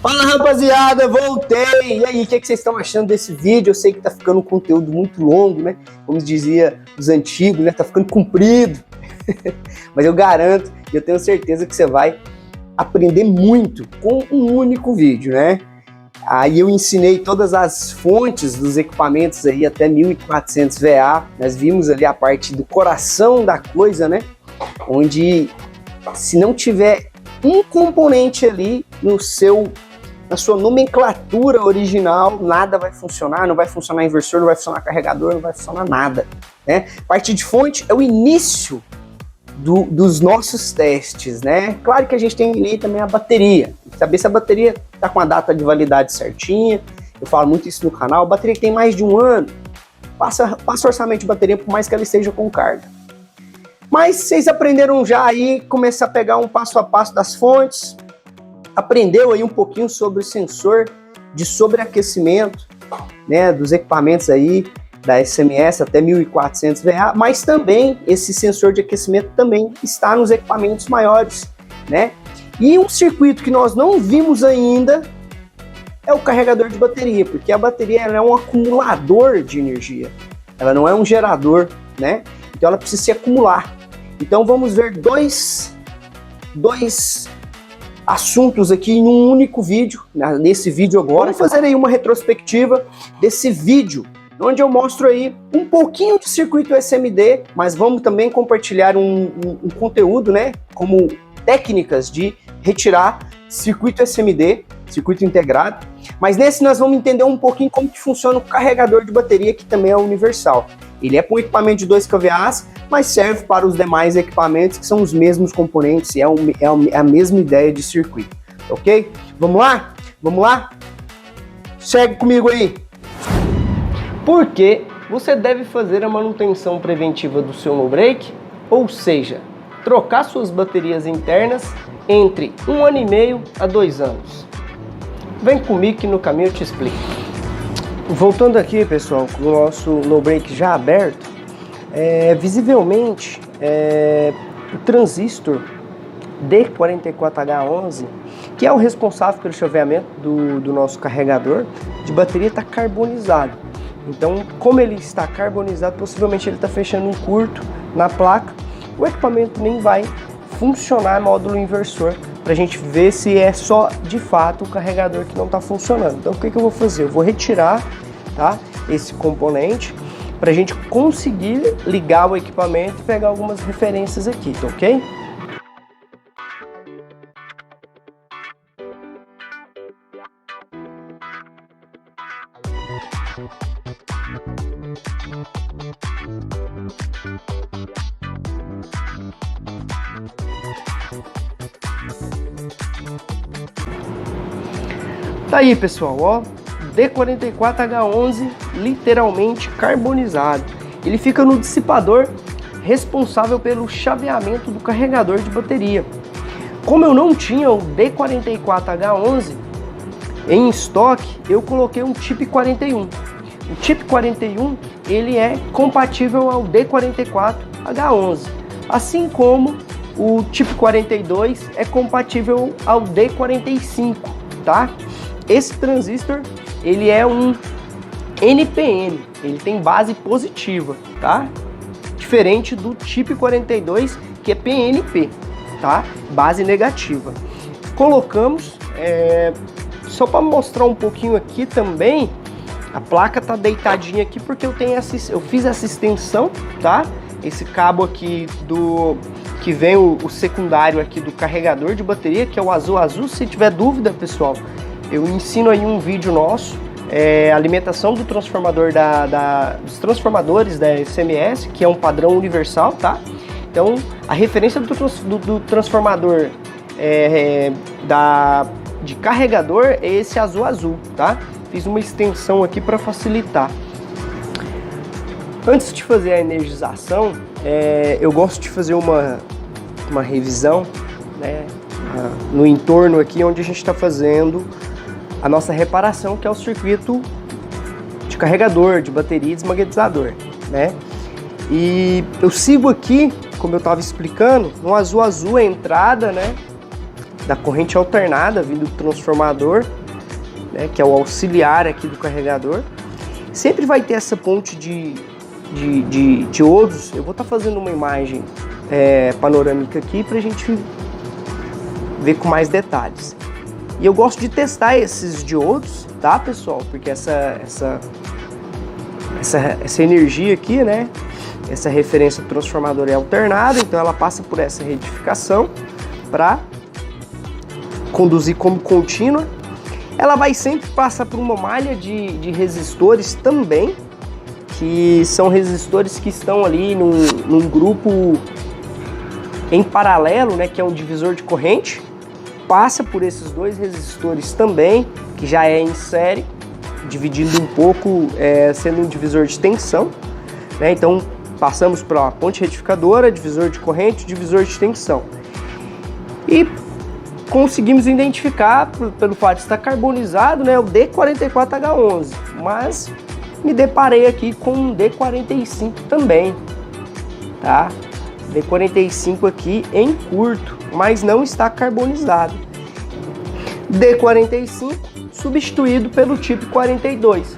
Fala rapaziada, voltei! E aí, o que vocês estão achando desse vídeo? Eu sei que tá ficando um conteúdo muito longo, né? Como dizia os antigos, né? Tá ficando comprido. Mas eu garanto, eu tenho certeza que você vai aprender muito com um único vídeo, né? Aí eu ensinei todas as fontes dos equipamentos aí até 1400 VA. Nós vimos ali a parte do coração da coisa, né? Onde se não tiver um componente ali na sua nomenclatura original, nada vai funcionar, não vai funcionar inversor, não vai funcionar carregador, não vai funcionar nada, né? Parte de fonte é o início dos nossos testes, né? Claro que a gente tem ali também a bateria, saber se a bateria está com a data de validade certinha. Eu falo muito isso no canal. A bateria que tem mais de um ano, passa orçamento de bateria, por mais que ela esteja com carga. Mas vocês aprenderam já aí, começar a pegar um passo a passo das fontes, aprendeu aí um pouquinho sobre o sensor de sobreaquecimento, né, dos equipamentos aí da SMS até 1400 VA, mas também esse sensor de aquecimento também está nos equipamentos maiores, né? E um circuito que nós não vimos ainda é o carregador de bateria, porque a bateria ela é um acumulador de energia, ela não é um gerador, né? Então ela precisa se acumular. Então vamos ver dois assuntos aqui em um único vídeo, nesse vídeo agora. Vamos fazer aí uma retrospectiva desse vídeo, onde eu mostro aí um pouquinho de circuito SMD, mas vamos também compartilhar um conteúdo, né, como técnicas de retirar circuito SMD, circuito integrado. Mas nesse nós vamos entender um pouquinho como que funciona o carregador de bateria, que também é universal. Ele é para um equipamento de 2 kVA, mas serve para os demais equipamentos, que são os mesmos componentes, e é a mesma ideia de circuito, ok? Vamos lá? Vamos lá? Segue comigo aí! Por que você deve fazer a manutenção preventiva do seu no-break? Ou seja, trocar suas baterias internas entre 1 ano e meio a 2 anos. Vem comigo que no caminho eu te explico. Voltando aqui, pessoal, com o nosso no-break já aberto, visivelmente o transistor D44H11, que é o responsável pelo chaveamento do nosso carregador de bateria, está carbonizado. Então, como ele está carbonizado, possivelmente ele está fechando um curto na placa. O equipamento nem vai funcionar módulo inversor, para a gente ver se é só de fato o carregador que não está funcionando. Então o que eu vou fazer? Eu vou retirar, tá, esse componente para a gente conseguir ligar o equipamento e pegar algumas referências aqui, tá ok? Tá aí, pessoal, ó, D44H11 literalmente carbonizado. Ele fica no dissipador responsável pelo chaveamento do carregador de bateria. Como eu não tinha o D44H11 em estoque, eu coloquei um Type 41. O Type 41 ele é compatível ao D44H11, assim como o Type 42 é compatível ao D45, tá? Esse transistor ele é um NPN, ele tem base positiva, tá? Diferente do Type 42 que é PNP, tá? Base negativa. Colocamos, só para mostrar um pouquinho aqui também, a placa tá deitadinha aqui porque eu fiz essa extensão, tá? Esse cabo aqui que vem o secundário aqui do carregador de bateria, que é o azul. Se tiver dúvida, pessoal, eu ensino aí um vídeo nosso, alimentação do transformador dos transformadores da SMS, que é um padrão universal, tá? Então, a referência do transformador de carregador é esse azul, tá? Fiz uma extensão aqui para facilitar. Antes de fazer a energização, eu gosto de fazer uma revisão, né, no entorno aqui onde a gente está fazendo a nossa reparação, que é o circuito de carregador, de bateria e desmagnetizador, né? E eu sigo aqui, como eu estava explicando, no azul a entrada, né, da corrente alternada vindo do transformador, né, que é o auxiliar aqui do carregador. Sempre vai ter essa ponte de diodos. Eu vou estar fazendo uma imagem panorâmica aqui para a gente ver com mais detalhes. E eu gosto de testar esses diodos, tá, pessoal? Porque essa energia aqui, né? Essa referência transformadora é alternada, então ela passa por essa retificação para conduzir como contínua. Ela vai sempre passar por uma malha de resistores também, que são resistores que estão ali num grupo em paralelo, né, que é um divisor de corrente. Passa por esses dois resistores também, que já é em série, dividindo um pouco, sendo um divisor de tensão, né? Então passamos para a ponte retificadora, divisor de corrente, divisor de tensão. E conseguimos identificar, pelo fato de estar carbonizado, né, o D44H11, mas me deparei aqui com um D45 também, tá? D45 aqui em curto, mas não está carbonizado. D45 substituído pelo tipo 42.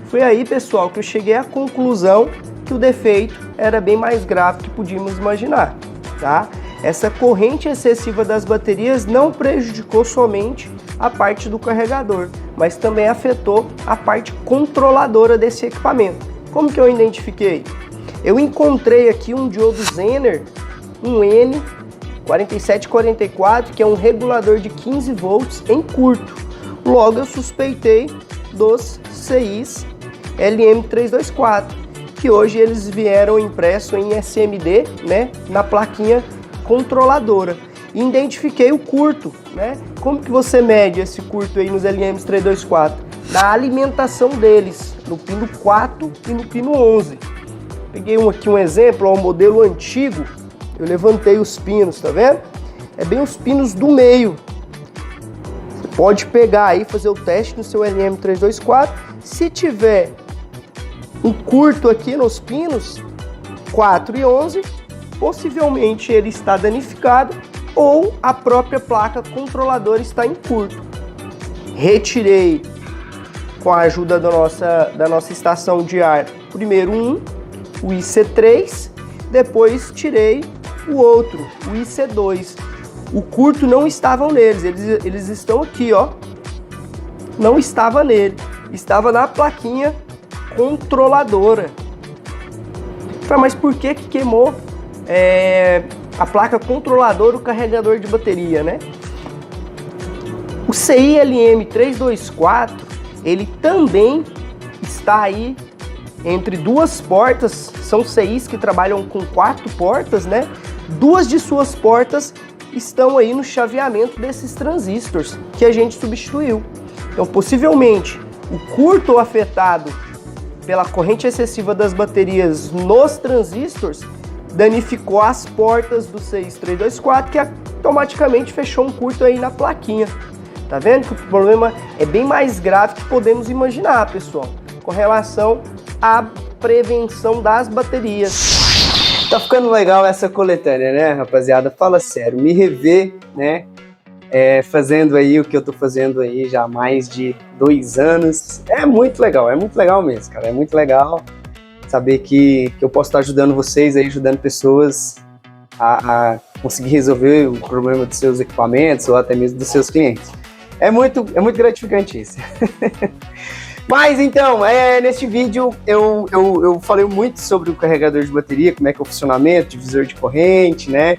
Foi aí, pessoal, que eu cheguei à conclusão que o defeito era bem mais grave que podíamos imaginar, tá? Essa corrente excessiva das baterias não prejudicou somente a parte do carregador, mas também afetou a parte controladora desse equipamento. Como que eu identifiquei? Eu encontrei aqui um diodo Zener, um N4744, que é um regulador de 15 volts em curto. Logo eu suspeitei dos CIs LM324, que hoje eles vieram impresso em SMD, né, na plaquinha controladora. E identifiquei o curto, né? Como que você mede esse curto aí nos LM324? Na alimentação deles, no pino 4 e no pino 11. Peguei aqui um exemplo, um modelo antigo, eu levantei os pinos, tá vendo? É bem os pinos do meio. Você pode pegar aí, fazer o teste no seu LM324. Se tiver um curto aqui nos pinos 4 e 11, possivelmente ele está danificado ou a própria placa controladora está em curto. Retirei com a ajuda da nossa estação de ar primeiro o IC3, depois tirei o outro, o IC2. O curto não estava neles, eles estão aqui, ó. Não estava nele, estava na plaquinha controladora. Mas por que queimou a placa controladora, o carregador de bateria, né? O CI LM324, ele também está aí entre duas portas. São CIs que trabalham com 4 portas, né? 2 de suas portas estão aí no chaveamento desses transistores que a gente substituiu. Então, possivelmente, o curto afetado pela corrente excessiva das baterias nos transistores danificou as portas do CI324, que automaticamente fechou um curto aí na plaquinha. Tá vendo que o problema é bem mais grave que podemos imaginar, pessoal, com relação à prevenção das baterias. Tá ficando legal essa coletânea, né, rapaziada? Fala sério, me rever, né, fazendo aí o que eu tô fazendo aí já há mais de 2 anos. É muito legal mesmo, cara. É muito legal saber que eu posso estar ajudando vocês aí, ajudando pessoas a conseguir resolver o problema dos seus equipamentos ou até mesmo dos seus clientes. É muito gratificante isso. Mas então, neste vídeo eu falei muito sobre o carregador de bateria, como é que é o funcionamento, divisor de corrente, né?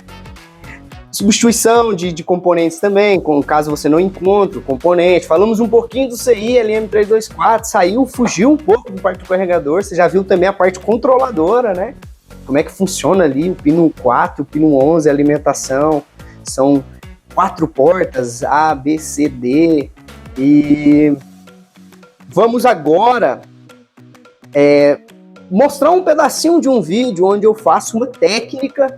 Substituição de componentes também, caso você não encontre o componente. Falamos um pouquinho do CI LM324, fugiu um pouco do parte do carregador. Você já viu também a parte controladora, né? Como é que funciona ali o pino 4, o pino 11, a alimentação. São 4 portas, A, B, C, D. E vamos agora mostrar um pedacinho de um vídeo onde eu faço uma técnica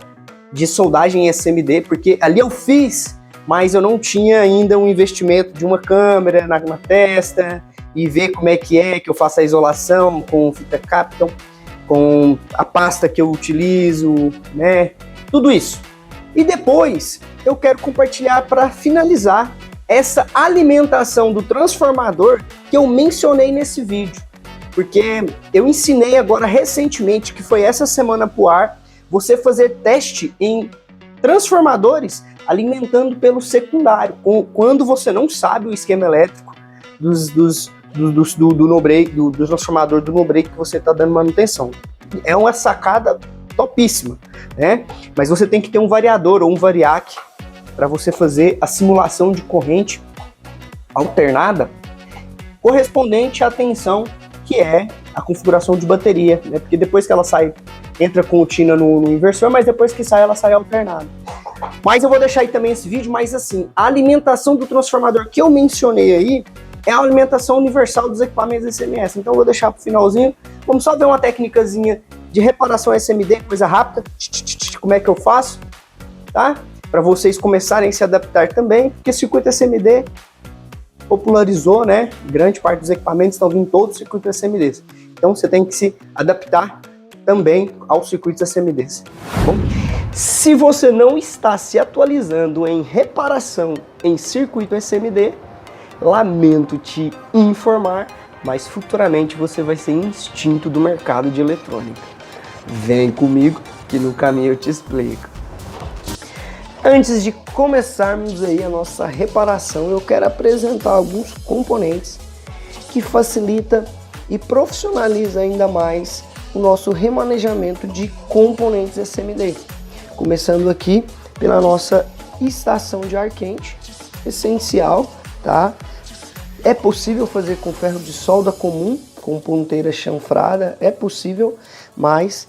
de soldagem em SMD, porque ali eu fiz, mas eu não tinha ainda um investimento de uma câmera na testa e ver como é que eu faço a isolação com fita Kapton, com a pasta que eu utilizo, né? Tudo isso. E depois eu quero compartilhar para finalizar essa alimentação do transformador que eu mencionei nesse vídeo, porque eu ensinei agora recentemente, que foi essa semana pro ar, você fazer teste em transformadores alimentando pelo secundário, quando você não sabe o esquema elétrico do no-break, do transformador do no-break que você está dando manutenção. É uma sacada topíssima, né? Mas você tem que ter um variador ou um variac para você fazer a simulação de corrente alternada correspondente à tensão que é a configuração de bateria, né? Porque depois que ela sai, entra contínua no inversor, mas depois que sai, ela sai alternada. Mas eu vou deixar aí também esse vídeo, mas assim, a alimentação do transformador que eu mencionei aí é a alimentação universal dos equipamentos SMS. Então eu vou deixar pro finalzinho. Vamos só ver uma técnicazinha de reparação SMD, coisa rápida. Como é que eu faço, tá? Para vocês começarem a se adaptar também, porque circuito SMD popularizou, né? Grande parte dos equipamentos estão vindo todos circuitos SMDs. Então você tem que se adaptar também aos circuitos SMDs. Bom, se você não está se atualizando em reparação em circuito SMD, lamento te informar, mas futuramente você vai ser extinto do mercado de eletrônica. Vem comigo que no caminho eu te explico. Antes de começarmos aí a nossa reparação, eu quero apresentar alguns componentes que facilita e profissionaliza ainda mais o nosso remanejamento de componentes SMD. Começando aqui pela nossa estação de ar quente, essencial, tá? É possível fazer com ferro de solda comum, com ponteira chanfrada, é possível, mas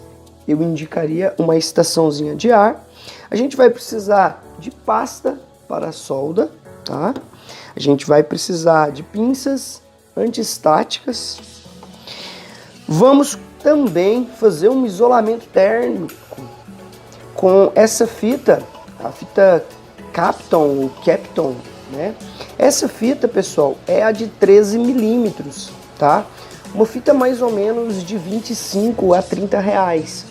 eu indicaria uma estaçãozinha de ar. A gente vai precisar de pasta para solda, tá? A gente vai precisar de pinças antiestáticas. Vamos também fazer um isolamento térmico com essa fita, a fita Kapton, né? Essa fita, pessoal, é a de 13 milímetros, tá? Uma fita mais ou menos de 25 a 30 reais.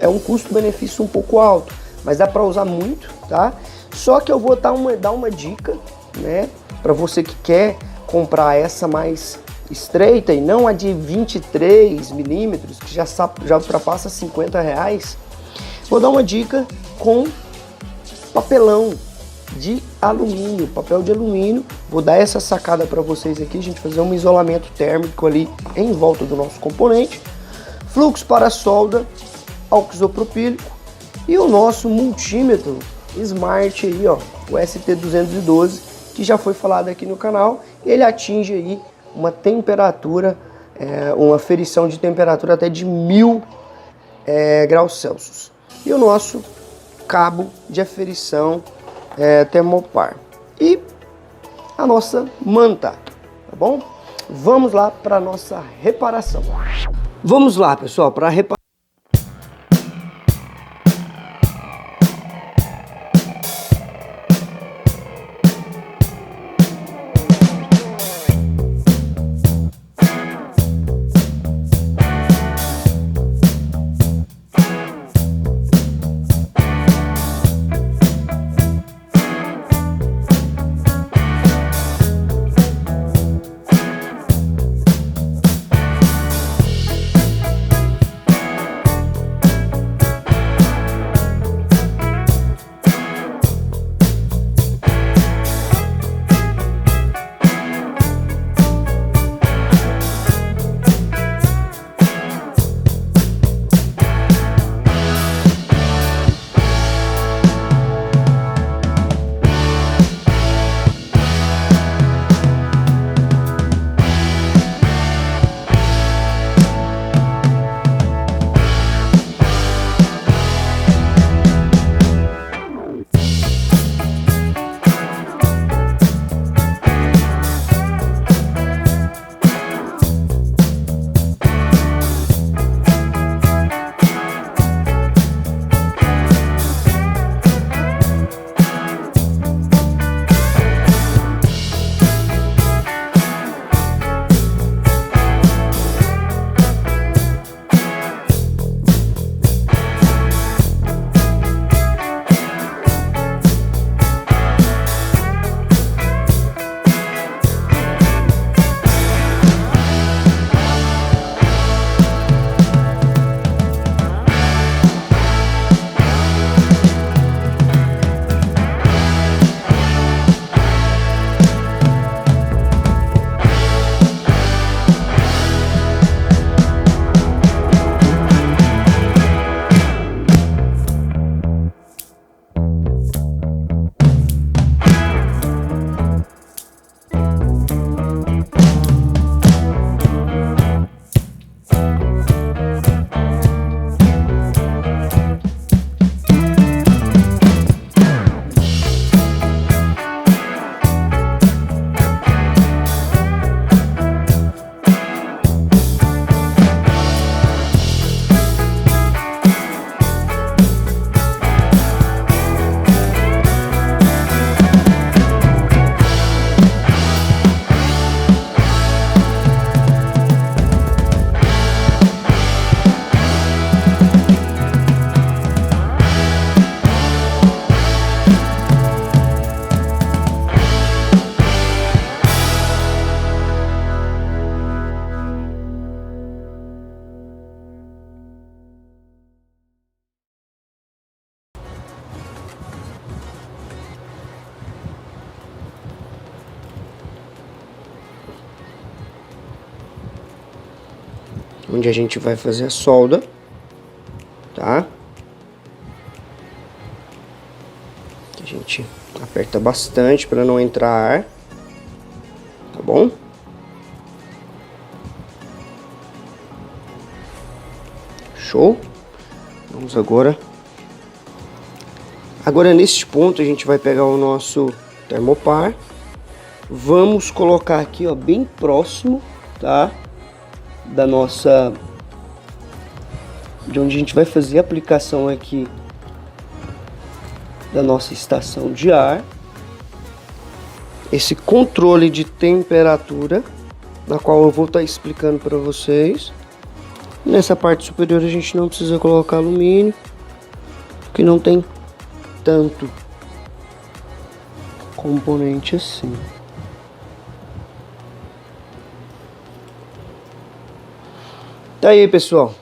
É um custo-benefício um pouco alto, mas dá para usar muito, tá? Só que eu vou dar uma dica, né? Para você que quer comprar essa mais estreita e não a de 23 milímetros, que já ultrapassa 50 reais, vou dar uma dica com papelão de alumínio, papel de alumínio. Vou dar essa sacada para vocês aqui, a gente fazer um isolamento térmico ali em volta do nosso componente, fluxo para solda, álcool isopropílico e o nosso multímetro Smart aí, ó, o ST212, que já foi falado aqui no canal. Ele atinge aí uma temperatura, uma aferição de temperatura até de 1000 graus Celsius. E o nosso cabo de aferição termopar. E a nossa manta, tá bom? Vamos lá para a nossa reparação. Vamos lá, pessoal, para reparar. onde a gente vai fazer a solda, tá? A gente aperta bastante para não entrar ar, tá bom? Show? Vamos agora. Agora neste ponto a gente vai pegar o nosso termopar. Vamos colocar aqui, ó, bem próximo, tá? Da nossa... de onde a gente vai fazer a aplicação aqui da nossa estação de ar. Esse controle de temperatura, na qual eu vou estar explicando para vocês. Nessa parte superior a gente não precisa colocar alumínio, porque não tem tanto componente assim. Tá aí, pessoal,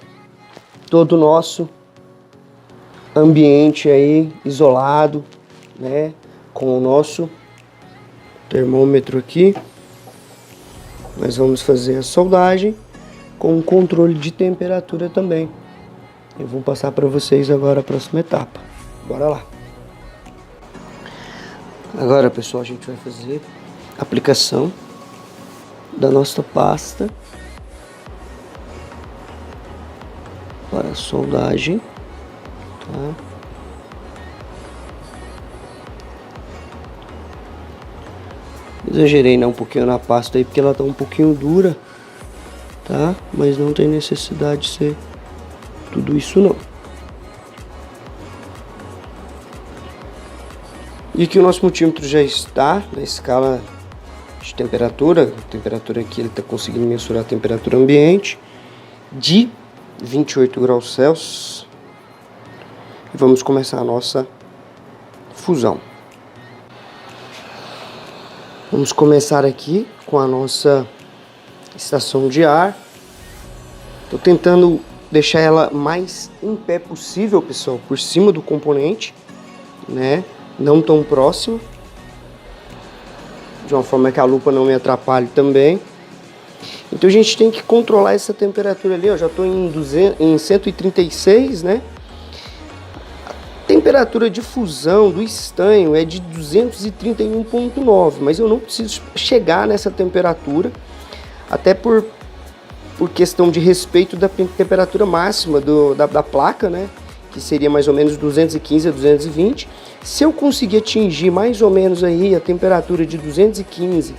todo o nosso ambiente aí isolado, né, com o nosso termômetro aqui. Nós vamos fazer a soldagem com o controle de temperatura também. Eu vou passar para vocês agora a próxima etapa. Bora lá. Agora, pessoal, a gente vai fazer a aplicação da nossa pasta para a soldagem, tá? Exagerei, né, um pouquinho na pasta aí, porque ela tá um pouquinho dura, tá? Mas não tem necessidade de ser tudo isso não. E aqui o nosso multímetro já está na escala de temperatura. A temperatura aqui ele está conseguindo mensurar a temperatura ambiente de 28 graus Celsius. E vamos começar a nossa fusão. Vamos começar aqui com a nossa estação de ar. Estou tentando deixar ela mais em pé possível, pessoal, por cima do componente, né? Não tão próximo, de uma forma que a lupa não me atrapalhe também. Então a gente tem que controlar essa temperatura ali, ó. Já estou em 136, né? A temperatura de fusão do estanho é de 231,9, mas eu não preciso chegar nessa temperatura, até por questão de respeito da temperatura máxima da placa, né? Que seria mais ou menos 215 a 220. Se eu conseguir atingir mais ou menos aí a temperatura de 215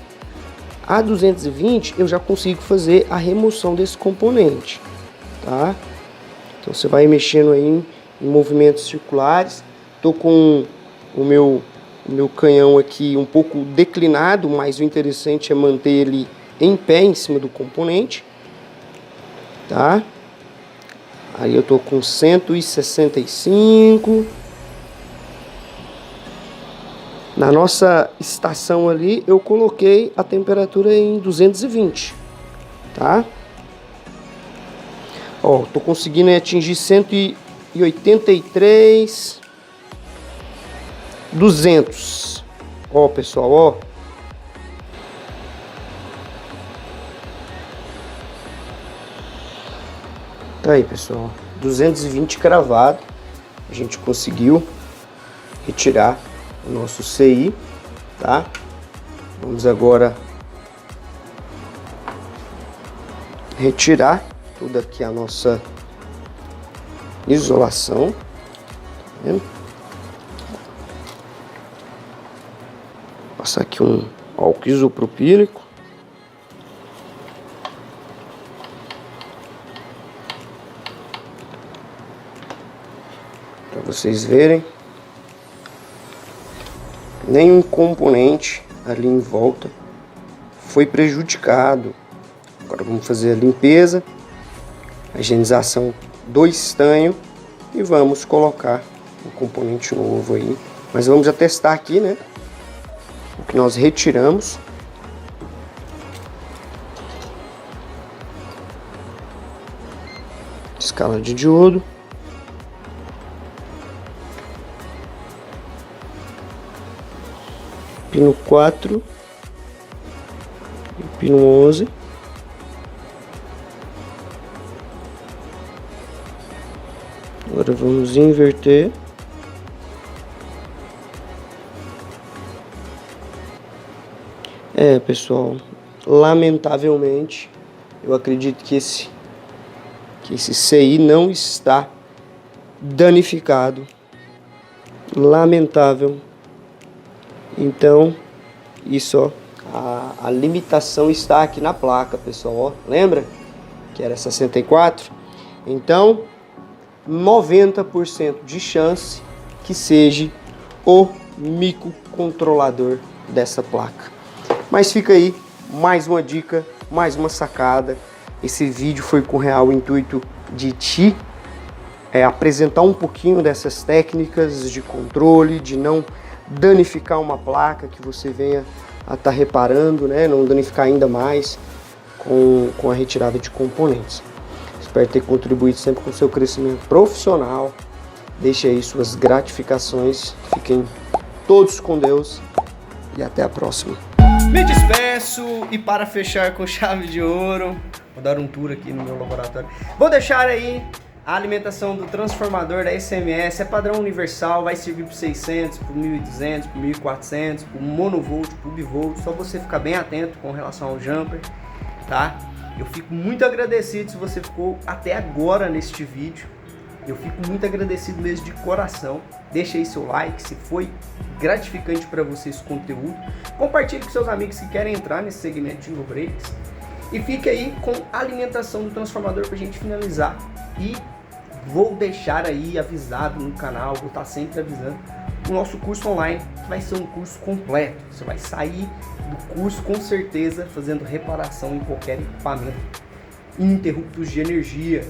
a 220, eu já consigo fazer a remoção desse componente, tá? Então você vai mexendo aí em movimentos circulares. Tô com o meu canhão aqui um pouco declinado, mas o interessante é manter ele em pé em cima do componente, tá? Aí eu tô com 165. Na nossa estação ali, eu coloquei a temperatura em 220, tá? Ó, tô conseguindo atingir 183, 200. Ó, pessoal, ó. Tá aí, pessoal, 220 cravado. A gente conseguiu retirar o nosso CI, tá? Vamos agora retirar toda aqui a nossa isolação, tá vendo? Passar aqui um álcool isopropílico. Para vocês verem. Nenhum componente ali em volta foi prejudicado. Agora vamos fazer a limpeza, a higienização do estanho e vamos colocar um componente novo aí. Mas vamos já testar aqui, né? O que nós retiramos. Escala de diodo. Pino 4 e pino 11. Agora vamos inverter. Pessoal, lamentavelmente, eu acredito que esse CI não está danificado. Lamentável. Então, isso, ó, a limitação está aqui na placa, pessoal, ó. Lembra que era 64? Então, 90% de chance que seja o microcontrolador dessa placa. Mas fica aí mais uma dica, mais uma sacada. Esse vídeo foi com o real intuito de te apresentar um pouquinho dessas técnicas de controle, de não danificar uma placa que você venha a estar reparando, né? Não danificar ainda mais com a retirada de componentes. Espero ter contribuído sempre com o seu crescimento profissional. Deixe aí suas gratificações. Fiquem todos com Deus e até a próxima. Me despeço e para fechar com chave de ouro, vou dar um tour aqui no meu laboratório. Vou deixar aí a alimentação do transformador da SMS, é padrão universal, vai servir para 600, para 1200, para 1400, para monovolt, para bivolt, só você ficar bem atento com relação ao jumper, tá? Eu fico muito agradecido se você ficou até agora neste vídeo. Eu fico muito agradecido mesmo de coração. Deixa aí seu like se foi gratificante para você esse conteúdo. Compartilhe com seus amigos que querem entrar nesse segmento de no breaks. E fique aí com a alimentação do transformador para a gente finalizar. E vou deixar aí avisado no canal, vou estar sempre avisando, o nosso curso online, que vai ser um curso completo. Você vai sair do curso com certeza fazendo reparação em qualquer equipamento, ininterruptos de energia.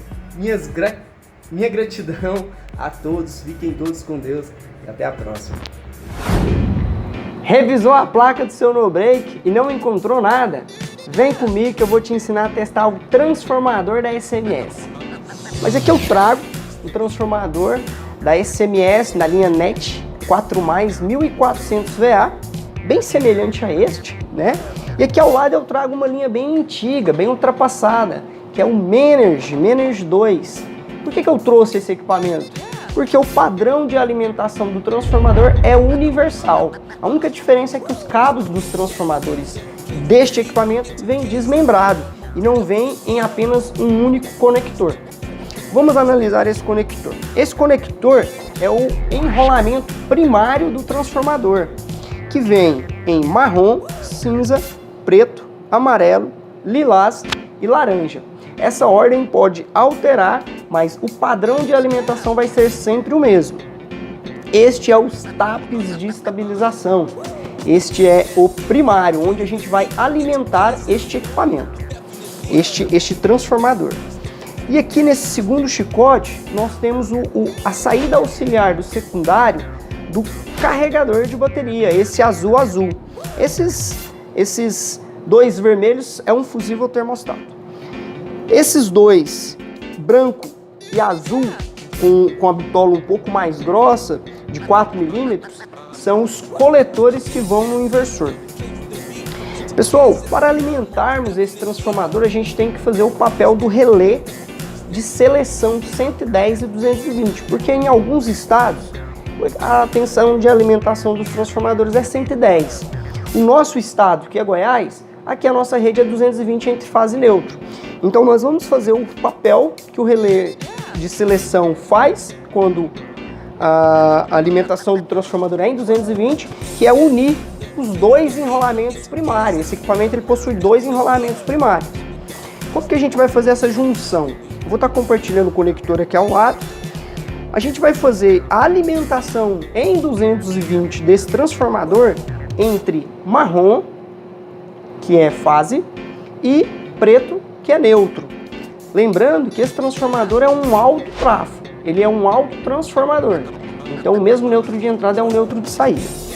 Minha gratidão a todos, fiquem todos com Deus e até a próxima. Revisou a placa do seu no-break e não encontrou nada? Vem comigo que eu vou te ensinar a testar o transformador da SMS. Mas aqui eu trago o transformador da SMS na linha NET 4+, 1400 VA, bem semelhante a este, né? E aqui ao lado eu trago uma linha bem antiga, bem ultrapassada, que é o Menergy 2. Por que eu trouxe esse equipamento? Porque o padrão de alimentação do transformador é universal. A única diferença é que os cabos dos transformadores deste equipamento vêm desmembrados e não vêm em apenas um único conector. Vamos analisar esse conector. Esse conector é o enrolamento primário do transformador, que vem em marrom, cinza, preto, amarelo, lilás e laranja. Essa ordem pode alterar, mas o padrão de alimentação vai ser sempre o mesmo. Este é os TAPs de estabilização. Este é o primário, onde a gente vai alimentar este equipamento, este transformador. E aqui nesse segundo chicote, nós temos a saída auxiliar do secundário do carregador de bateria, esse azul. Esses dois vermelhos é um fusível termostato. Esses dois, branco e azul, com a bitola um pouco mais grossa, de 4 milímetros, são os coletores que vão no inversor. Pessoal, para alimentarmos esse transformador, a gente tem que fazer o papel do relé de seleção 110 e 220, porque em alguns estados a tensão de alimentação dos transformadores é 110. O nosso estado, que é Goiás, aqui a nossa rede é 220 entre fase e neutro. Então nós vamos fazer o papel que o relé de seleção faz quando a alimentação do transformador é em 220, que é unir os dois enrolamentos primários. Esse equipamento ele possui dois enrolamentos primários. Como que a gente vai fazer essa junção? Eu vou estar compartilhando o conector aqui ao lado. A gente vai fazer a alimentação em 220 desse transformador entre marrom, que é fase, e preto, que é neutro. Lembrando que esse transformador é um autotrafo, ele é um autotransformador. Então o mesmo neutro de entrada é um neutro de saída.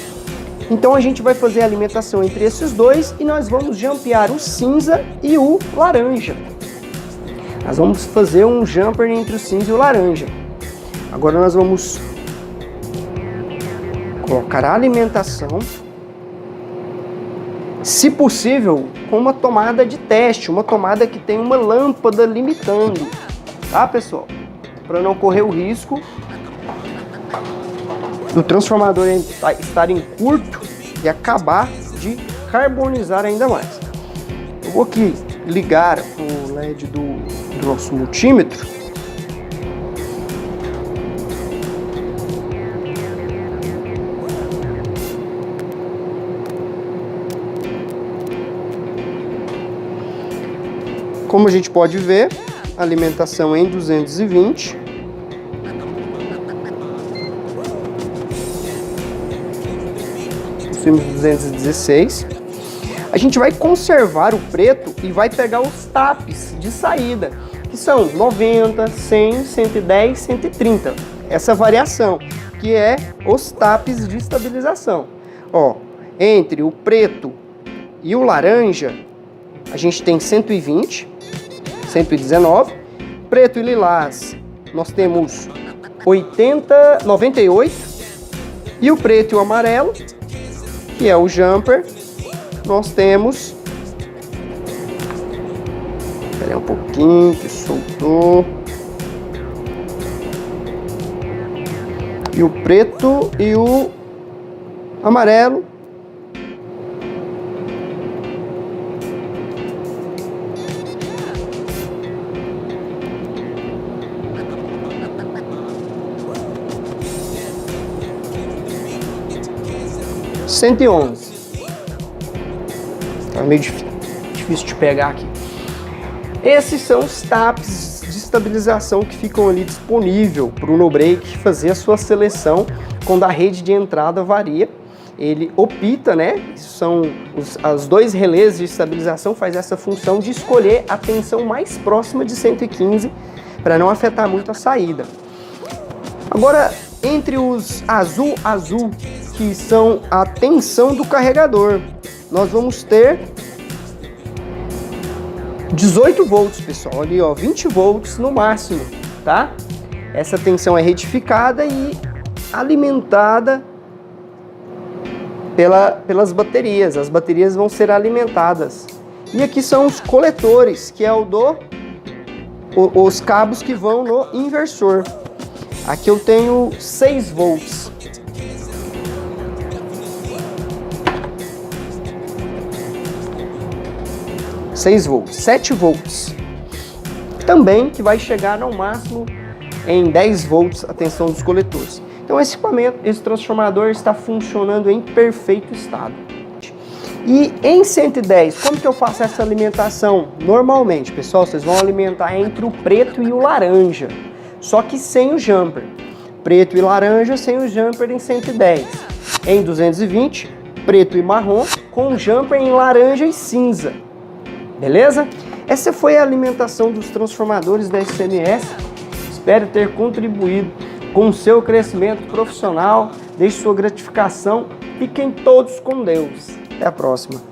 Então a gente vai fazer a alimentação entre esses dois e nós vamos jumpear o cinza e o laranja. Nós vamos fazer um jumper entre o cinza e o laranja. Agora nós vamos colocar a alimentação, se possível, com uma tomada de teste, uma tomada que tem uma lâmpada limitando, tá, pessoal? para não correr o risco do transformador estar em curto e acabar de carbonizar ainda mais. Eu vou aqui ligar o LED do nosso multímetro. Como a gente pode ver, a alimentação é em 220. Temos 216. A gente vai conservar o preto e vai pegar os taps de saída, que são 90, 100, 110, 130. Essa variação, que é os taps de estabilização. Ó, entre o preto e o laranja, a gente tem 120, 119. Preto e lilás, nós temos 80, 98. E o preto e o amarelo, que é o jumper, nós temos... Espera aí um pouquinho que soltou. E o preto e o amarelo. R$111. Tá meio difícil de pegar aqui. Esses são os taps de estabilização que ficam ali disponível para o no-break fazer a sua seleção quando a rede de entrada varia. Ele opta, né? São os dois relés de estabilização, faz essa função de escolher a tensão mais próxima de 115 para não afetar muito a saída. Agora, entre os azul, que são a tensão do carregador, nós vamos ter 18 volts, pessoal, ali ó, 20 volts no máximo, tá? Essa tensão é retificada e alimentada pelas baterias. As baterias vão ser alimentadas. E aqui são os coletores, que é os cabos que vão no inversor. Aqui eu tenho 6 volts. volts, 7 volts. Também que vai chegar no máximo em 10 volts a tensão dos coletores. Então esse equipamento, esse transformador está funcionando em perfeito estado. E em 110, como que eu faço essa alimentação? Normalmente, pessoal, vocês vão alimentar entre o preto e o laranja, só que sem o jumper. Preto e laranja sem o jumper em 110. Em 220, preto e marrom com jumper em laranja e cinza. Beleza? Essa foi a alimentação dos transformadores da SMS. Espero ter contribuído com o seu crescimento profissional. Deixe sua gratificação. Fiquem todos com Deus. Até a próxima.